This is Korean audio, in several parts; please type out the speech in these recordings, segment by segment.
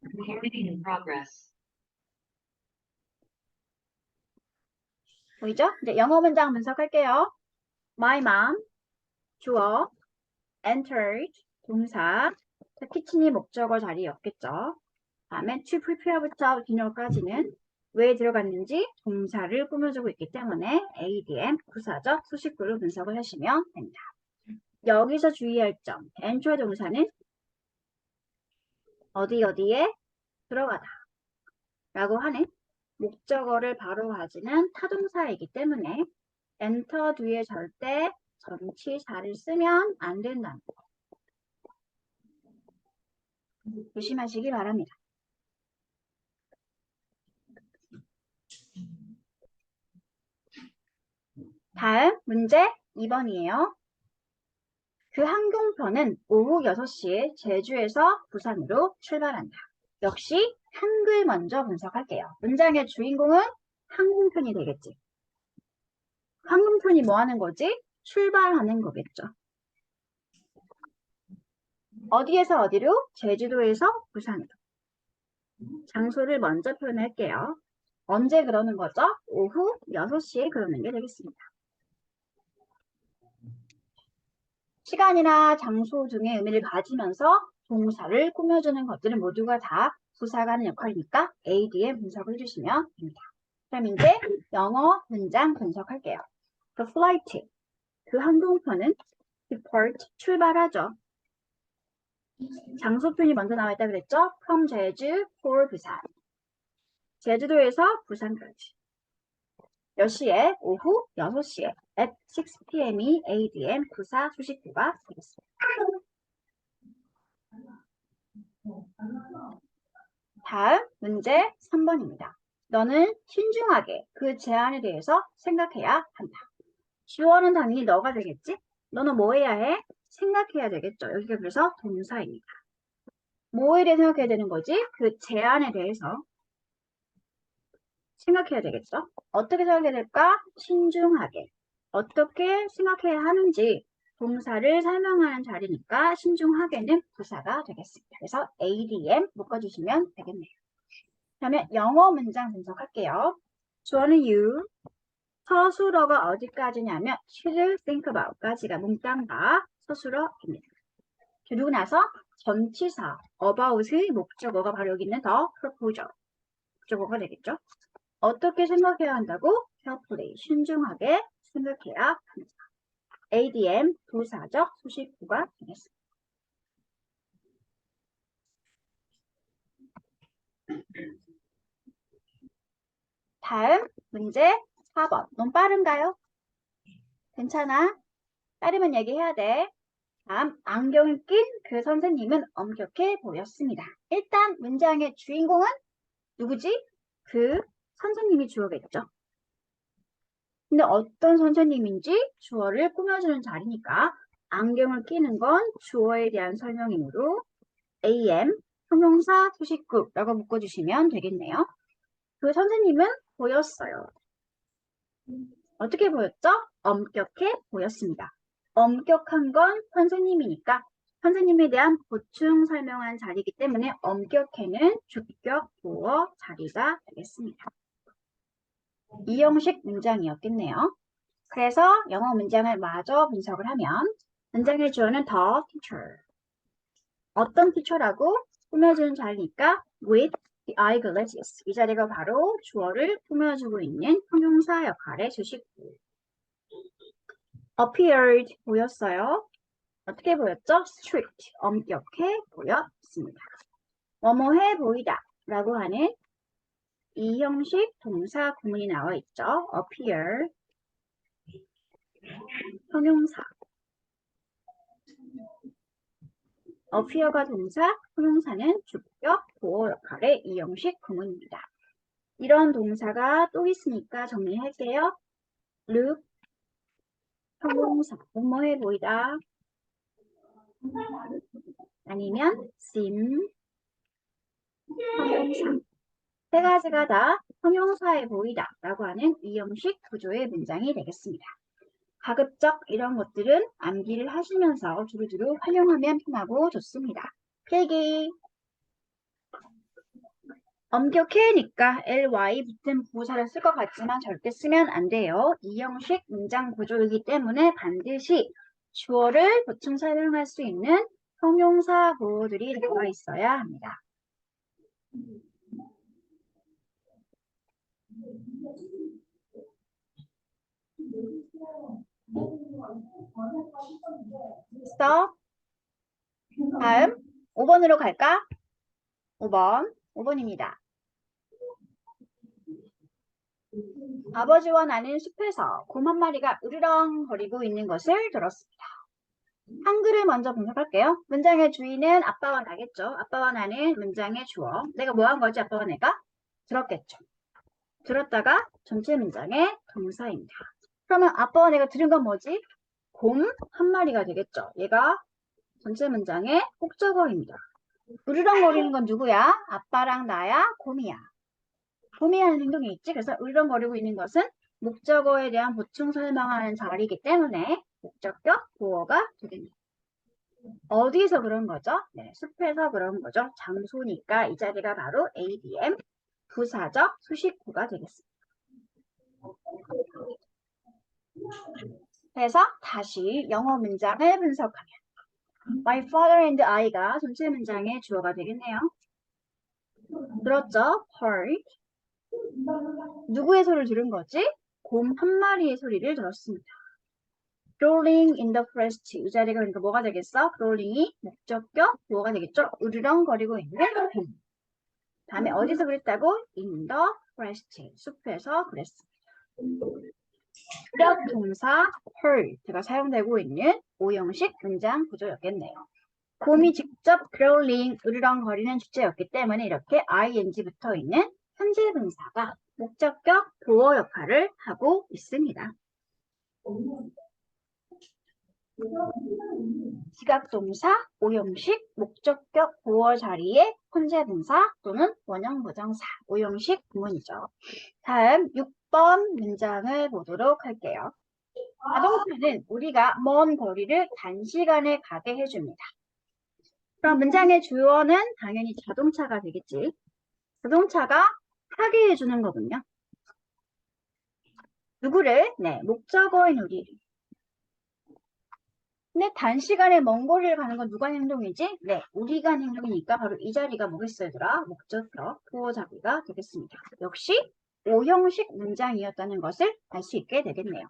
Recording in progress. 보이죠? 이제 영어 문장 분석할게요. My mom, 주어, entered, 동사, kitchen이 목적어 자리였겠죠. 다음에 to prepare부터 기념까지는 왜 들어갔는지 동사를 꾸며주고 있기 때문에 ADM, 부사적, 수식구로 분석을 하시면 됩니다. 여기서 주의할 점, enter 동사는 어디에 들어가다 라고 하는 목적어를 바로 가지는 타동사이기 때문에 enter 뒤에 절대 전치사를 쓰면 안 된다는 거. 조심하시기 바랍니다. 다음 문제 2번이에요. 그 항공편은 오후 6시에 제주에서 부산으로 출발한다. 역시 한글 먼저 분석할게요. 문장의 주인공은 항공편이 되겠지. 항공편이 뭐 하는 거지? 출발하는 거겠죠. 어디에서 어디로? 제주도에서 부산으로. 장소를 먼저 표현할게요. 언제 그러는 거죠? 오후 6시에 그러는 게 되겠습니다. 시간이나 장소 등의 의미를 가지면서 동사를 꾸며주는 것들은 모두가 다 부사가 하는 역할이니까 AD에 분석을 해주시면 됩니다. 그럼 이제 영어 문장 분석할게요. The flight, 그 항공편은 depart, 출발하죠. 장소 표현이 먼저 나와 있다 그랬죠? From 제주 for 부산. 제주도에서 부산까지. 몇 시에? 오후 6시에. At 6 p.m.이 ADM 부사 수식구가 되겠습니다. 다음 문제 3번입니다. 너는 신중하게 그 제안에 대해서 생각해야 한다. 주어는 당연히 너가 되겠지? 너는 뭐 해야 해? 생각해야 되겠죠. 여기가 그래서 동사입니다. 뭐에 대해 생각해야 되는 거지? 그 제안에 대해서 생각해야 되겠죠. 어떻게 생각해야 될까? 신중하게. 어떻게 생각해야 하는지 동사를 설명하는 자리니까 신중하게는 부사가 되겠습니다. 그래서 ADM 묶어주시면 되겠네요. 그러면 영어 문장 분석할게요. 주어는 you, 서술어가 어디까지냐면 should think about까지가 문장과 서술어입니다. 그리고 나서 전치사 about의 목적어가 바로 여기 있는 더 proposal 목적어가 되겠죠. 어떻게 생각해야 한다고? carefully, 신중하게 생각해야 합니다. ADM, 부사적 수식구가 되겠습니다. 다음 문제 4번. 너무 빠른가요? 괜찮아? 빠르면 얘기해야 돼. 다음, 안경을 낀 그 선생님은 엄격해 보였습니다. 일단 문장의 주인공은 누구지? 그 선생님이 주어겠죠. 근데 어떤 선생님인지 주어를 꾸며주는 자리니까 안경을 끼는 건 주어에 대한 설명이므로 AM, 형용사 수식구라고 묶어주시면 되겠네요. 그 선생님은 보였어요. 어떻게 보였죠? 엄격해 보였습니다. 엄격한 건 선생님이니까 선생님에 대한 보충 설명한 자리이기 때문에 엄격해는 주격 보어 자리가 되겠습니다. 이 형식 문장이었겠네요. 그래서 영어 문장을 마저 분석을 하면 문장의 주어는 the teacher. 어떤 teacher라고 꾸며주는 자리니까 with the eyeglasses. 이 자리가 바로 주어를 꾸며주고 있는 형용사 역할의 수식구. appeared 보였어요. 어떻게 보였죠? strict, 엄격해 보였습니다. 뭐뭐해 보이다 라고 하는 이 형식 동사 구문이 나와 있죠. appear, 형용사. appear가 동사, 형용사는 주격, 보어 역할의 이 형식 구문입니다. 이런 동사가 또 있으니까 정리할게요. look, 형용사, 뭐뭐해 보이다. 아니면 seem, 형용사. 세 가지가 다 형용사에 보이다 라고 하는 이 형식 구조의 문장이 되겠습니다. 가급적 이런 것들은 암기를 하시면서 두루두루 활용하면 편하고 좋습니다. 필기! 엄격해니까 ly 붙은 부사를 쓸 것 같지만 절대 쓰면 안 돼요. 이 형식 문장 구조이기 때문에 반드시 주어를 보충 설명할 수 있는 형용사 보호들이 들어가 있어야 합니다. stop. 다음 5번으로 갈까? 5번입니다. 아버지와 나는 숲에서 곰 한 마리가 으르렁거리고 있는 것을 들었습니다. 한글을 먼저 분석할게요. 문장의 주인은 아빠와 나겠죠. 아빠와 나는 문장의 주어. 내가 뭐 한 거지? 아빠와 내가? 들었겠죠. 들었다가 전체 문장의 동사입니다. 그러면 아빠와 내가 들은 건 뭐지? 곰 한 마리가 되겠죠. 얘가 전체 문장의 목적어입니다. 으르렁거리는 건 누구야? 아빠랑 나야? 곰이야. 곰이 하는 행동이 있지. 그래서 으르렁거리고 있는 것은 목적어에 대한 보충 설명하는 자리이기 때문에 목적격 보어가 되겠네요. 어디서 그런 거죠? 네, 숲에서 그런 거죠. 장소니까 이 자리가 바로 ADM 부사적 수식구가 되겠습니다. 그래서 다시 영어 문장을 분석하면 My father and I가 전체 문장의 주어가 되겠네요. 들었죠? heard. 누구의 소리를 들은 거지? 곰 한 마리의 소리를 들었습니다. Crawling in the forest. 이 자리가 그러니까 뭐가 되겠어? crawling이 목적격 뭐가 되겠죠? 으르렁거리고 있는 곰. 다음에 어디서 그랬다고? In the forest. 숲에서 그랬습니다. 주격 동사 heard가 사용되고 있는 5형식 문장 구조였겠네요. 곰이 직접 crawling, 으르렁거리는 주체였기 때문에 이렇게 ing 붙어 있는 현재 분사가 목적격 보어 역할을 하고 있습니다. 지각동사 5형식 목적격 보어 자리에 현재 분사 또는 원형 부정사 5형식 구문이죠. 다음 6번 문장을 보도록 할게요. 자동차는 우리가 먼 거리를 단시간에 가게 해줍니다. 그럼 문장의 주어는 당연히 자동차가 되겠지. 자동차가 타게 해주는 거군요. 누구를? 네, 목적어인 우리를. 근데 단시간에 먼 거리를 가는 건 누가 하는 행동이지? 네, 우리가 하는 행동이니까 바로 이 자리가 뭐겠어요, 얘들아? 목적격, 보어 자리가 되겠습니다. 역시 5형식 문장이었다는 것을 알 수 있게 되겠네요.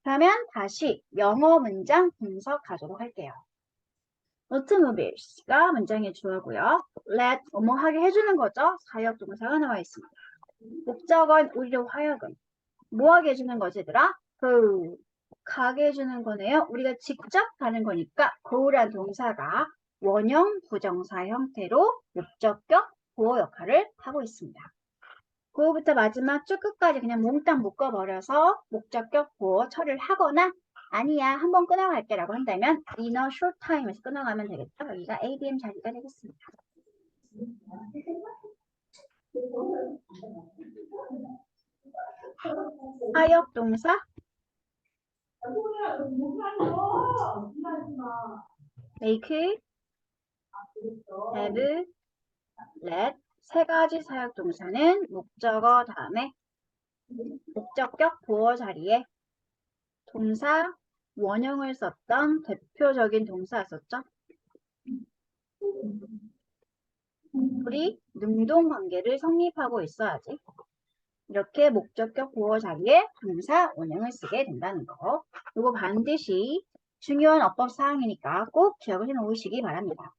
그러면 다시 영어 문장 분석하도록 할게요. automobiles가 문장의 주어고요. let 뭐 하게 해주는 거죠. 사역 동사가 나와 있습니다. 목적은 우리로 하여금 뭐 하게 해주는 거지, 얘들아? go 가게 해주는 거네요. 우리가 직접 가는 거니까 go란 동사가 원형 부정사 형태로 목적격 보어 역할을 하고 있습니다. 고부터 마지막 쭉 끝까지 그냥 몽땅 묶어버려서 목적격 보어 처리를 하거나 아니야 한번 끊어갈게 라고 한다면 in a short time에서 끊어가면 되겠죠. 여기가 ADM 자리가 되겠습니다. 하역 동사 make, have, let 세 가지 사역 동사는 목적어 다음에 목적격 보어 자리에 동사 원형을 썼던 대표적인 동사였었죠. 우리 능동관계를 성립하고 있어야지. 이렇게 목적격 보어 자리에 동사 원형을 쓰게 된다는 거. 이거 반드시 중요한 어법 사항이니까 꼭 기억을 해놓으시기 바랍니다.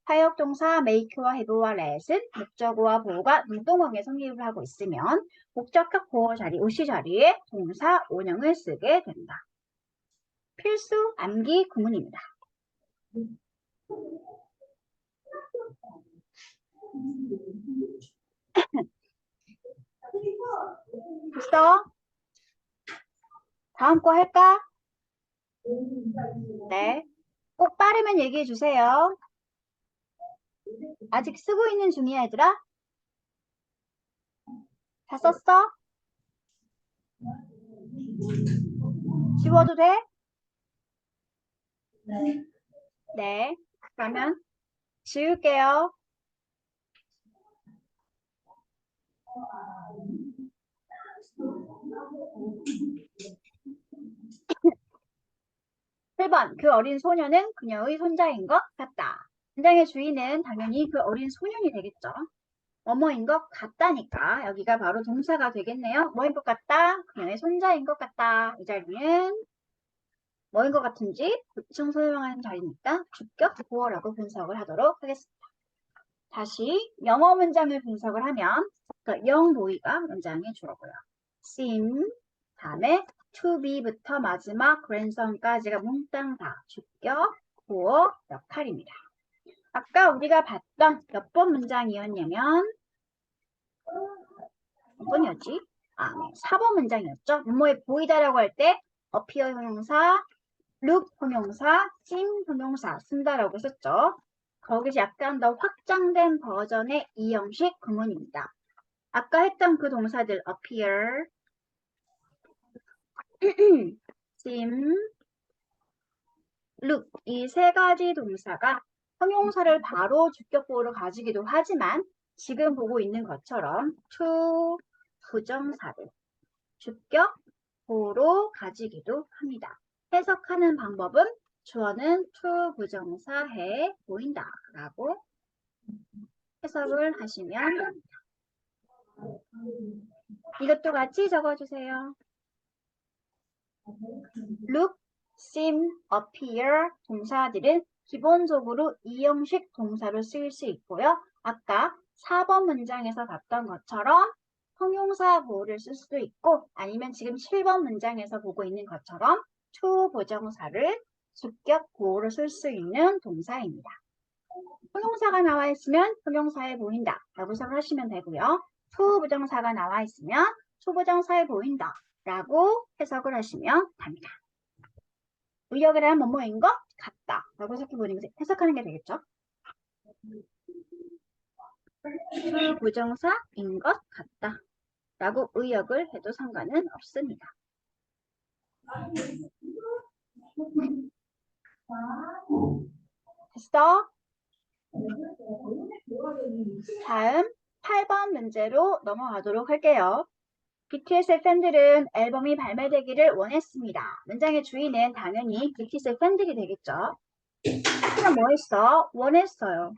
사역 동사 make와 have와 let은 목적어와 보어가 능동관계 성립을 하고 있으면 목적격 보어 자리, OC 자리에 동사 원형을 쓰게 된다. 필수 암기 구문입니다. 됐어? 다음 거 할까? 네. 꼭 빠르면 얘기해 주세요. 아직 쓰고 있는 중이야, 얘들아? 다 썼어? 지워도 돼? 네. 그러면 지울게요. 1번, 그 어린 소녀는 그녀의 손자인 것 같다. 문장의 주인은 당연히 그 어린 소년이 되겠죠. 뭐뭐인 것 같다니까 여기가 바로 동사가 되겠네요. 뭐인 것 같다? 그녀의 손자인 것 같다. 이 자리는 뭐인 것 같은지 보충 설명하는 자리니까 주격 보어라고 분석을 하도록 하겠습니다. 다시 영어 문장을 분석을 하면 영보이가 문장의 주어고요. seem 다음에 to be부터 마지막 grandson까지가 몽땅 다 주격 보어 역할입니다. 아까 우리가 봤던 몇 번 문장이었냐면 몇 번이었지? 아, 네. 4번 문장이었죠. 뭐뭐에 보이다라고 할 때 appear 형용사, look 형용사, seem 형용사 쓴다라고 썼죠. 거기서 약간 더 확장된 버전의 이 형식 구문입니다. 아까 했던 그 동사들 appear, seem, look 이 세 가지 동사가 형용사를 바로 주격보호로 가지기도 하지만 지금 보고 있는 것처럼 to 부정사를 주격 보호로 가지기도 합니다. 해석하는 방법은 주어는 to 부정사해 보인다 라고 해석을 하시면 됩니다. 이것도 같이 적어주세요. look, seem, appear 동사들은 기본적으로 이 형식 동사로 쓰일 수 있고요. 아까 4번 문장에서 봤던 것처럼 형용사 보호를 쓸 수도 있고 아니면 지금 7번 문장에서 보고 있는 것처럼 to 부정사를 주격 보호로 쓸 수 있는 동사입니다. 형용사가 나와 있으면 형용사에 보인다 라고 생각하시면 되고요. to 부정사가 나와 있으면 to 부정사에 보인다 라고 해석을 하시면 됩니다. 의역을 한 뭐뭐인 것 같다 라고 해석하는 게 되겠죠. to 부정사인 것 같다 라고 의역을 해도 상관은 없습니다. 됐어? 다음 8번 문제로 넘어가도록 할게요. BTS의 팬들은 앨범이 발매되기를 원했습니다. 문장의 주인은 당연히 BTS의 팬들이 되겠죠. 그럼 뭐 했어? 원했어요.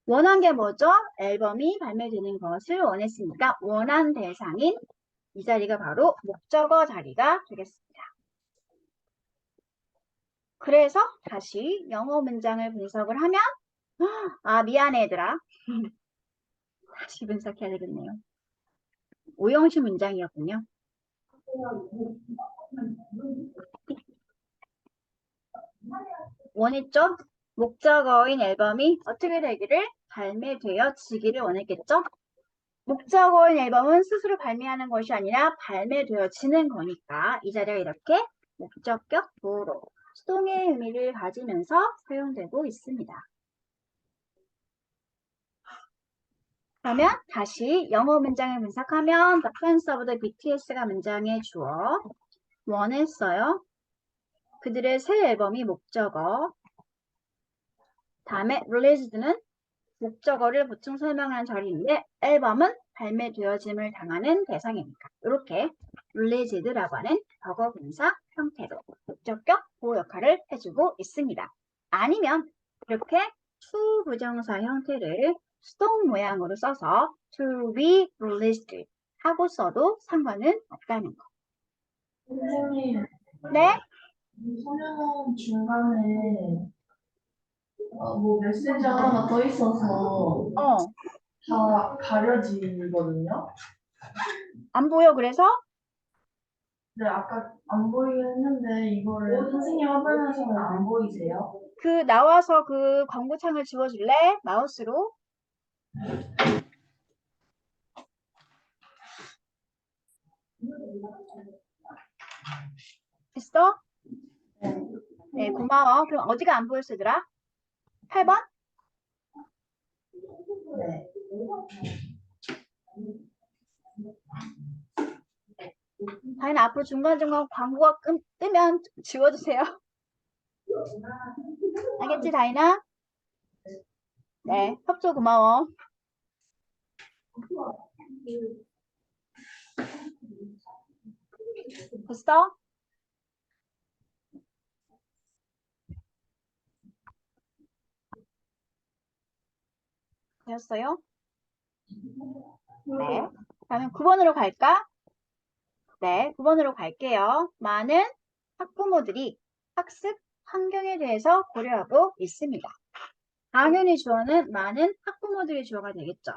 원한 게 뭐죠? 앨범이 발매되는 것을 원했으니까 원한 대상인 이 자리가 바로 목적어 자리가 되겠습니다. 그래서 다시 영어 문장을 분석을 하면 아 미안해 얘들아. 다시 분석해야 되겠네요. 오형식 문장이었군요. 원했죠? 목적어인 앨범이 어떻게 되기를 발매되어지기를 원했겠죠? 목적어인 앨범은 스스로 발매하는 것이 아니라 발매되어지는 거니까 이 자리가 이렇게 목적격 보호로 수동의 의미를 가지면서 사용되고 있습니다. 그러면 다시 영어 문장을 분석하면 The fans of the BTS가 문장의 주어 원했어요. 그들의 새 앨범이 목적어 다음에 released는 목적어를 보충 설명하는 자리인데 앨범은 발매되어짐을 당하는 대상이니까 이렇게 released라고 하는 격어분사 형태로 목적격 보호 역할을 해주고 있습니다. 아니면 이렇게 to 부정사 형태를 수동 모양으로 써서 to be released 하고 써도 상관은 없다는 거. 선생님, 네? 이 소녀는 중간에 뭐 메시지 하나가 떠 있어서 다 가려지거든요. 안 보여 그래서? 네, 아까 안 보이긴 했는데 이거를 선생님 화면에서는 안 보이세요? 그 나와서 그 광고창을 지워줄래? 마우스로. 됐어? 네, 고마워. 그럼 어디가 안 보였어, 얘들아? 8번? 네. 다이나 앞으로 중간중간 광고가 뜨면 지워주세요. 알겠지, 다이나? 네, 협조 고마워. 됐어? 되었어요? 네. 그러면 9번으로 갈까? 네, 9번으로 갈게요. 많은 학부모들이 학습 환경에 대해서 고려하고 있습니다. 당연히 주어는 많은 학부모들이 주어가 되겠죠.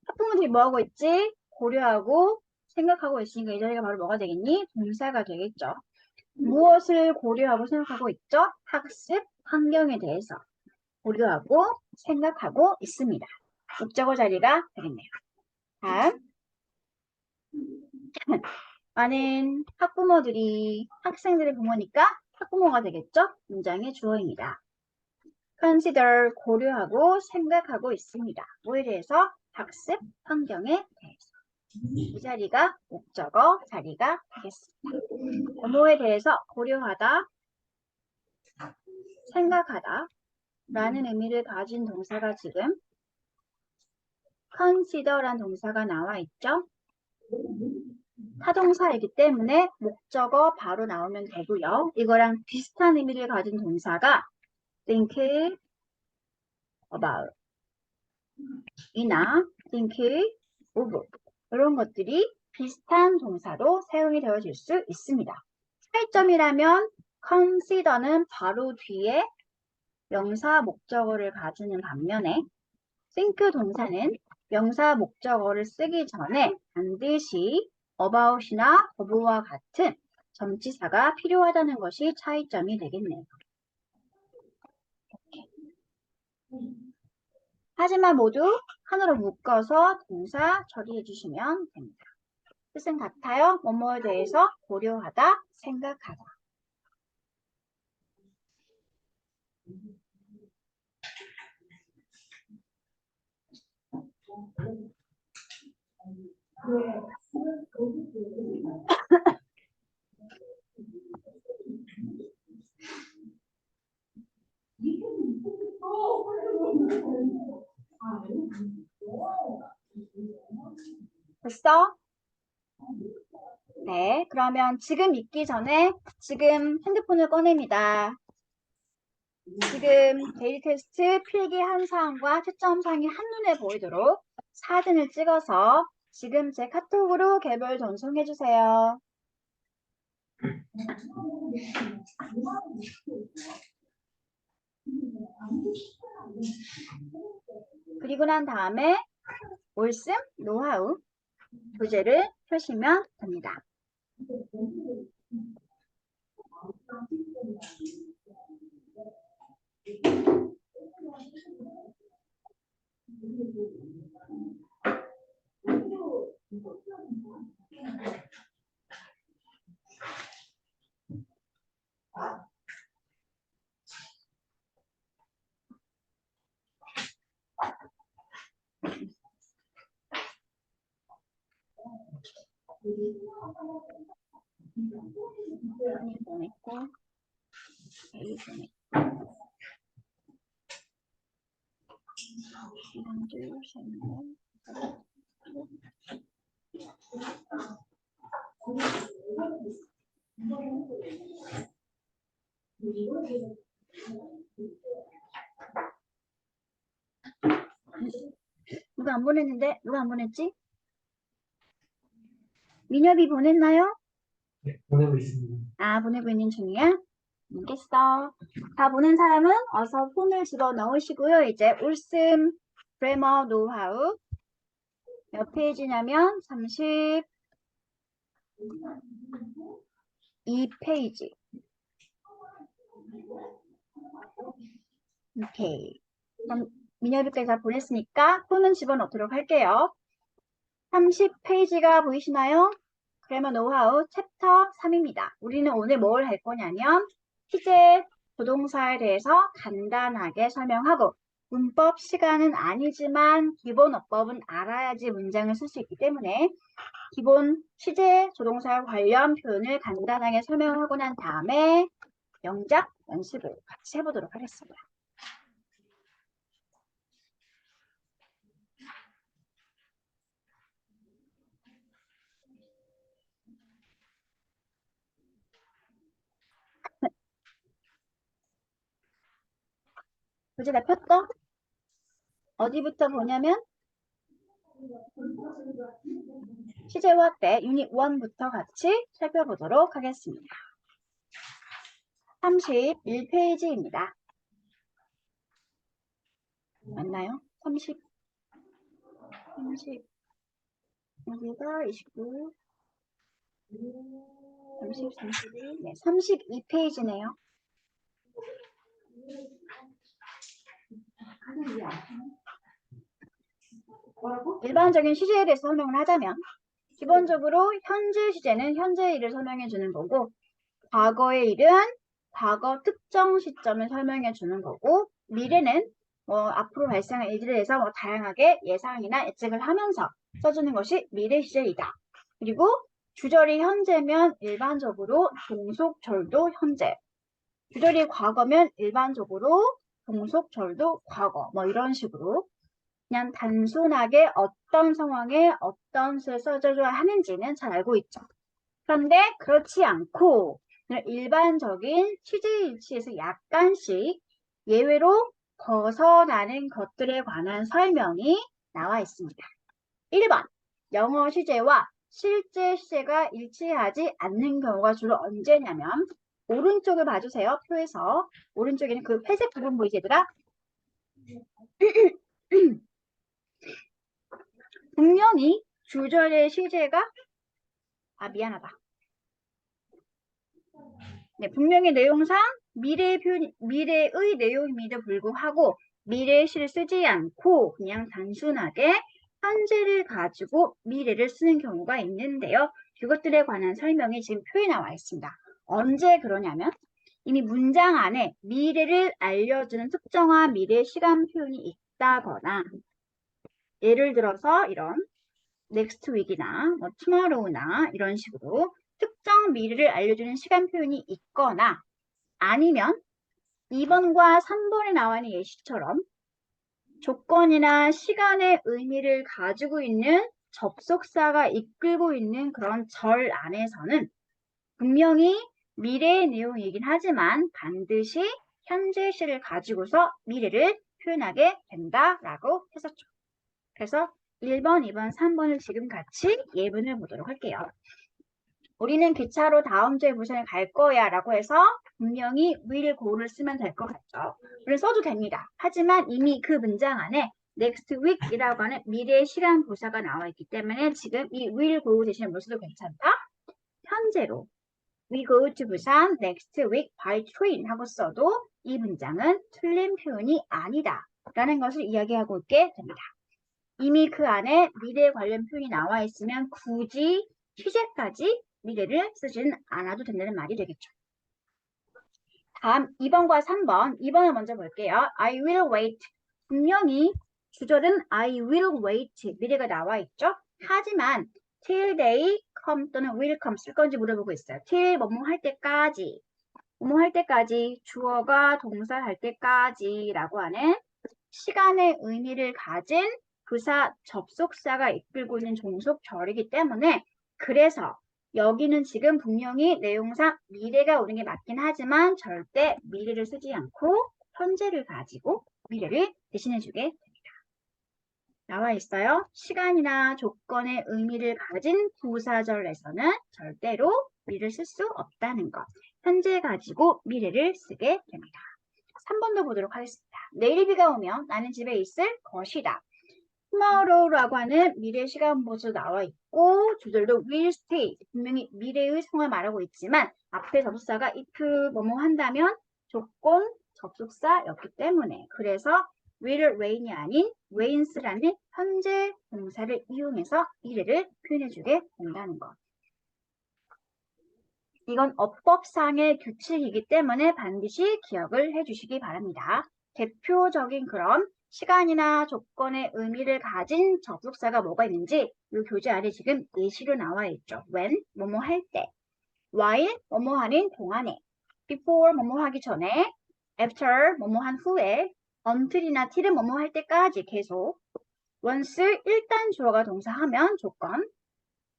학부모들이 뭐하고 있지? 고려하고 생각하고 있으니까 이 자리가 바로 뭐가 되겠니? 동사가 되겠죠. 무엇을 고려하고 생각하고 있죠? 학습 환경에 대해서 고려하고 생각하고 있습니다. 목적어 자리가 되겠네요. 다음. 많은 학부모들이 학생들의 부모니까 학부모가 되겠죠? 문장의 주어입니다. consider 고려하고 생각하고 있습니다. 뭐에 대해서? 학습 환경에 대해서. 이 자리가 목적어 자리가 되겠습니다. 뭐에 대해서 고려하다, 생각하다 라는 의미를 가진 동사가 지금 consider란 동사가 나와 있죠? 타동사이기 때문에 목적어 바로 나오면 되고요. 이거랑 비슷한 의미를 가진 동사가 think about 이나 think of 이런 것들이 비슷한 동사로 사용이 되어질 수 있습니다. 차이점이라면 consider는 바로 뒤에 명사 목적어를 가지는 반면에 think 동사는 명사 목적어를 쓰기 전에 반드시 about이나 of와 같은 전치사가 필요하다는 것이 차이점이 되겠네요. 하지만 모두 하나로 묶어서 동사 처리해 주시면 됩니다. 뜻은 같아요. 뭐뭐에 대해서 고려하다, 생각하다. 됐어? 네, 그러면 지금 읽기 전에 지금 핸드폰을 꺼냅니다. 지금 데이리 테스트 필기 사항과 채점 사항이 한눈에 보이도록 사진을 찍어서 지금 제 카톡으로 개별 전송해 주세요. 그리고 난 다음에 올씀, 노하우 교재를 펴시면 됩니다. 많이 보냈고, 제일 보냈고, 하나, 둘, 셋, 넷, 누가 안 보냈는데? 누가 안 보냈지? 민혁이 보냈나요? 네, 보내고 있습니다. 아, 보내고 있는 중이야? 알겠어. 다 보낸 사람은 어서 폰을 집어 넣으시고요. 이제 올씀 그래머 노하우 몇 페이지냐면 32페이지. 오케이. 그럼 민혁이까지 다 보냈으니까 폰은 집어넣도록 할게요. 30페이지가 보이시나요? 그래머 노하우 챕터 3입니다. 우리는 오늘 뭘 할 거냐면 시제 조동사에 대해서 간단하게 설명하고 문법 시간은 아니지만 기본 어법은 알아야지 문장을 쓸 수 있기 때문에 기본 시제 조동사 관련 표현을 간단하게 설명하고 난 다음에 영작 연습을 같이 해보도록 하겠습니다. 교재 다 폈어? 어디부터 보냐면 시제와 때 유닛 1부터 같이 살펴보도록 하겠습니다. 31페이지입니다. 맞나요? 30, 여기가 29, 30, 31, 네, 32페이지네요. 일반적인 시제에 대해서 설명을 하자면 기본적으로 현재 시제는 현재 일을 설명해 주는 거고 과거의 일은 과거 특정 시점을 설명해 주는 거고 미래는 앞으로 발생할 일들에 대해서 다양하게 예상이나 예측을 하면서 써주는 것이 미래 시제이다. 그리고 주절이 현재면 일반적으로 종속절도 현재, 주절이 과거면 일반적으로 종속절도 과거, 이런 식으로 그냥 단순하게 어떤 상황에 어떤 수를 써줘야 하는지는 잘 알고 있죠. 그런데 그렇지 않고 일반적인 취지일치에서 약간씩 예외로 벗어나는 것들에 관한 설명이 나와 있습니다. 1번, 영어 시제와 실제 시제가 일치하지 않는 경우가 주로 언제냐면 오른쪽을 봐주세요. 표에서 오른쪽에는 그 회색 부분 보이지 얘들아? 분명히 주절의 시제가 미안하다. 네, 분명히 내용상 미래의 내용임에도 불구하고 미래의 시를 쓰지 않고 그냥 단순하게 현재를 가지고 미래를 쓰는 경우가 있는데요. 그것들에 관한 설명이 지금 표에 나와 있습니다. 언제 그러냐면 이미 문장 안에 미래를 알려주는 특정한 미래 시간 표현이 있다거나 예를 들어서 이런 next week이나 tomorrow나 이런 식으로 특정 미래를 알려주는 시간 표현이 있거나 아니면 2번과 3번에 나와 있는 예시처럼 조건이나 시간의 의미를 가지고 있는 접속사가 이끌고 있는 그런 절 안에서는 분명히 미래의 내용이긴 하지만 반드시 현재 시를 가지고서 미래를 표현하게 된다라고 했었죠. 그래서 1번, 2번, 3번을 지금 같이 예문을 보도록 할게요. 우리는 기차로 다음 주에 부산에 갈 거야 라고 해서 분명히 will go를 쓰면 될 것 같죠. 우리는 써도 됩니다. 하지만 이미 그 문장 안에 next week 이라고 하는 미래 시간 부사가 나와 있기 때문에 지금 이 will go 대신에 뭘 써도 괜찮다? 현재로 we go to 부산 next week by train 하고 써도 이 문장은 틀린 표현이 아니다 라는 것을 이야기하고 있게 됩니다. 이미 그 안에 미래 관련 표현이 나와 있으면 굳이 시제까지 미래를 쓰지는 않아도 된다는 말이 되겠죠. 다음 2번과 3번. 2번을 먼저 볼게요. I will wait. 분명히 주절은 I will wait. 미래가 나와 있죠. 하지만 till they come 또는 will come 쓸 건지 물어보고 있어요. till 뭐뭐 할 때까지. 뭐뭐 할 때까지 주어가 동사 할 때까지 라고 하는 시간의 의미를 가진 부사 접속사가 이끌고 있는 종속절이기 때문에 그래서 여기는 지금 분명히 내용상 미래가 오는 게 맞긴 하지만 절대 미래를 쓰지 않고 현재를 가지고 미래를 대신해주게 됩니다. 나와 있어요. 시간이나 조건의 의미를 가진 부사절에서는 절대로 미래를 쓸 수 없다는 것. 현재 가지고 미래를 쓰게 됩니다. 3번도 보도록 하겠습니다. 내일 비가 오면 나는 집에 있을 것이다. tomorrow라고 하는 미래 시간 보수 나와 있고 주절도 will stay 분명히 미래의 상황을 말하고 있지만 앞에 접속사가 if 뭐뭐 한다면 조건 접속사였기 때문에 그래서 will rain이 아닌 rains라는 현재 동사를 이용해서 미래를 표현해주게 된다는 것. 이건 어법상의 규칙이기 때문에 반드시 기억을 해주시기 바랍니다. 대표적인 그런 시간이나 조건의 의미를 가진 접속사가 뭐가 있는지 이 교재 안에 지금 예시로 나와 있죠. when, 뭐뭐 할 때, while, 뭐뭐 하는 동안에, before, 뭐뭐 하기 전에, after, 뭐뭐 한 후에, until이나 till은 뭐뭐 할 때까지 계속, once, 일단 주어가 동사하면 조건,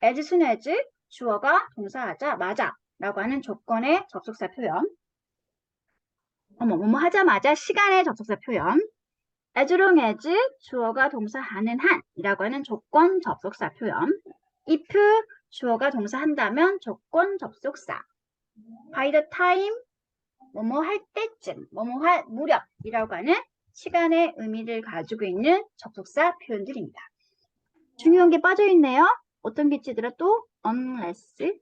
as soon as, 주어가 동사하자마자 라고 하는 조건의 접속사 표현, 뭐뭐 하자마자 시간의 접속사 표현, as long as 주어가 동사하는 한이라고 하는 조건 접속사 표현. if 주어가 동사한다면 조건 접속사. by the time 뭐뭐 할 때쯤, 뭐뭐 할 무렵이라고 하는 시간의 의미를 가지고 있는 접속사 표현들입니다. 중요한 게 빠져있네요. 어떤 개체들은 또 unless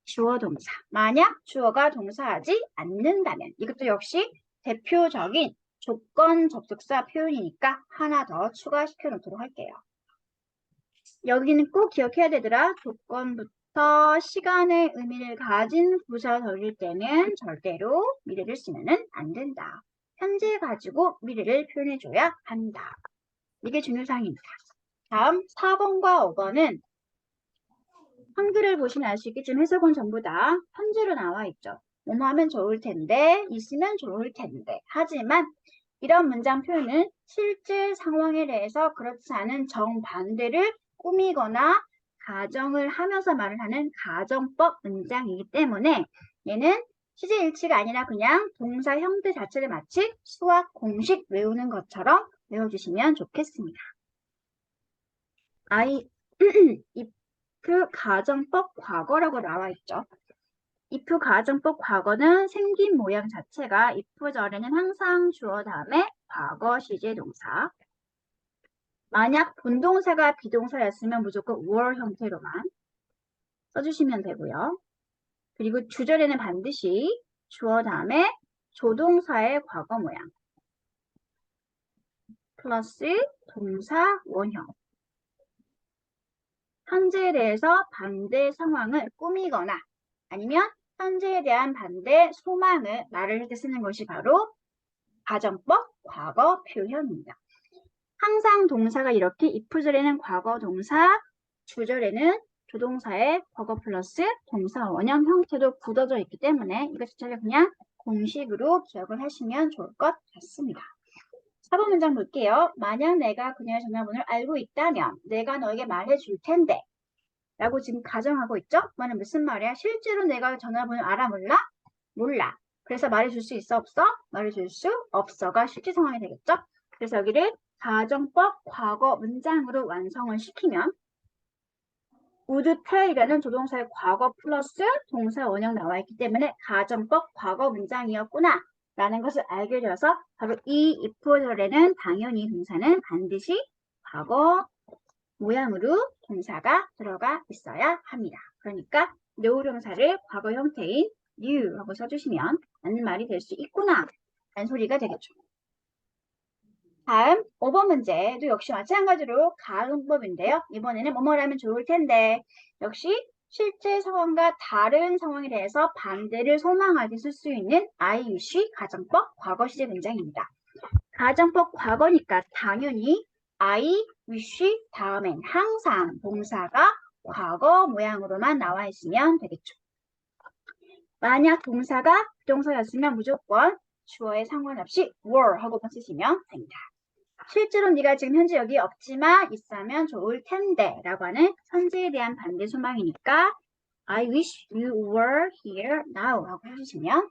주어 동사. 만약 주어가 동사하지 않는다면 이것도 역시 대표적인 조건 접속사 표현이니까 하나 더 추가시켜 놓도록 할게요. 여기는 꼭 기억해야 되더라. 조건부터 시간의 의미를 가진 부사 덜릴 때는 절대로 미래를 쓰면 안 된다. 현재 가지고 미래를 표현해줘야 한다. 이게 중요사항입니다. 다음 4번과 5번은 한글을 보시면 알 수 있겠지만 해석은 전부 다 현재로 나와 있죠. 뭐뭐 하면 좋을 텐데, 있으면 좋을 텐데. 하지만 이런 문장 표현은 실제 상황에 대해서 그렇지 않은 정반대를 꾸미거나 가정을 하면서 말을 하는 가정법 문장이기 때문에 얘는 시제 일치가 아니라 그냥 동사 형태 자체를 마치 수학 공식 외우는 것처럼 외워주시면 좋겠습니다. if 가정법 과거라고 나와 있죠. if 가정법 과거는 생긴 모양 자체가 if 절에는 항상 주어 다음에 과거 시제 동사. 만약 본동사가 비동사였으면 무조건 were 형태로만 써주시면 되고요. 그리고 주절에는 반드시 주어 다음에 조동사의 과거 모양 플러스 동사 원형. 현재에 대해서 반대 상황을 꾸미거나 아니면 현재에 대한 반대 소망을 말을 할 때 쓰는 것이 바로 가정법 과거 표현입니다. 항상 동사가 이렇게 if절에는 과거 동사, 주절에는 조동사의 과거 플러스 동사 원형 형태로 굳어져 있기 때문에 이것 자체를 그냥 공식으로 기억을 하시면 좋을 것 같습니다. 4번 문장 볼게요. 만약 내가 그녀의 전화번호를 알고 있다면 내가 너에게 말해줄 텐데 라고 지금 가정하고 있죠? 말은 무슨 말이야? 실제로 내가 전화번호를 알아 몰라? 몰라. 그래서 말해줄 수 있어 없어? 말해줄 수 없어가 실제 상황이 되겠죠? 그래서 여기를 가정법 과거 문장으로 완성을 시키면 would tell이라는 조동사의 과거 플러스 동사 원형 나와 있기 때문에 가정법 과거 문장이었구나 라는 것을 알게 되어서 바로 이 if절에는 당연히 동사는 반드시 과거 모양으로 동사가 들어가 있어야 합니다. 그러니까 노동사를 과거 형태인 knew 하고 써주시면 맞는 말이 될 수 있구나 라는 소리가 되겠죠. 다음 5번 문제도 역시 마찬가지로 가정법인데요. 이번에는 뭐뭐라면 좋을 텐데 역시 실제 상황과 다른 상황에 대해서 반대를 소망하게 쓸 수 있는 I wish 가정법 과거 시제 문장입니다. 가정법 과거니까 당연히 I wish 다음엔 항상 동사가 과거 모양으로만 나와 있으면 되겠죠. 만약 동사가 부동사였으면 무조건 주어에 상관없이 were 하고만 쓰시면 됩니다. 실제로 네가 지금 현재 여기 없지만 있으면 좋을 텐데 라고 하는 현재에 대한 반대 소망이니까 I wish you were here now 하고 해주시면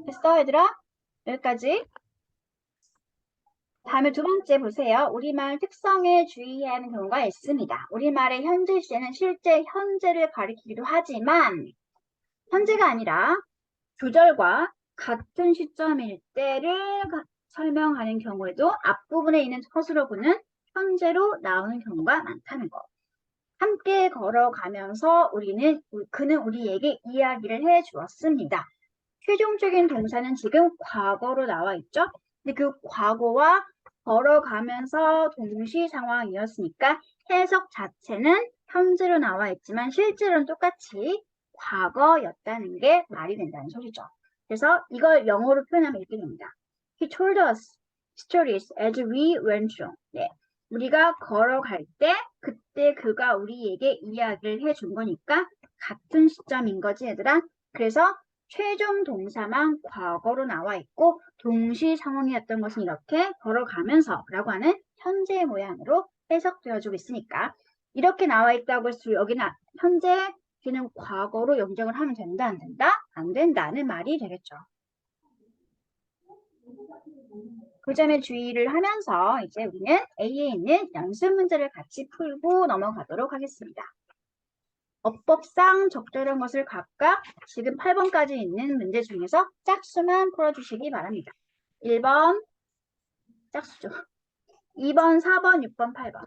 됐어 얘들아? 여기까지. 다음에 두 번째 보세요. 우리말 특성에 주의해야 하는 경우가 있습니다. 우리말의 현재 시제는 실제 현재를 가리키기도 하지만 현재가 아니라 구절과 같은 시점일 때를 설명하는 경우에도 앞부분에 있는 서술어구는 현재로 나오는 경우가 많다는 거. 함께 걸어가면서 그는 우리에게 이야기를 해주었습니다. 최종적인 동사는 지금 과거로 나와 있죠. 근데 그 과거와 걸어가면서 동시 상황이었으니까 해석 자체는 현재로 나와 있지만 실제로는 똑같이 과거였다는 게 말이 된다는 소리죠. 그래서 이걸 영어로 표현하면 이렇게 됩니다. He told us stories as we went through. 네. 우리가 걸어갈 때 그때 그가 우리에게 이야기를 해준 거니까 같은 시점인 거지 얘들아. 그래서 최종 동사만 과거로 나와 있고 동시 상황이었던 것은 이렇게 걸어가면서 라고 하는 현재 모양으로 해석되어주고 있으니까 이렇게 나와 있다고 해서 여기는 현재 뒤는 과거로 영정을 하면 된다, 안 된다? 안 된다는 말이 되겠죠. 그 점에 주의를 하면서 이제 우리는 A에 있는 연습 문제를 같이 풀고 넘어가도록 하겠습니다. 어법상 적절한 것을 각각 지금 8번까지 있는 문제 중에서 짝수만 풀어주시기 바랍니다. 1번 짝수죠. 2번, 4번, 6번, 8번.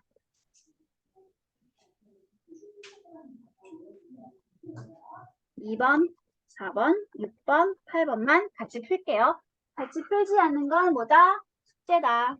2번, 4번, 6번, 8번만 같이 풀게요. 같이 풀지 않는 건 뭐다? 숙제다.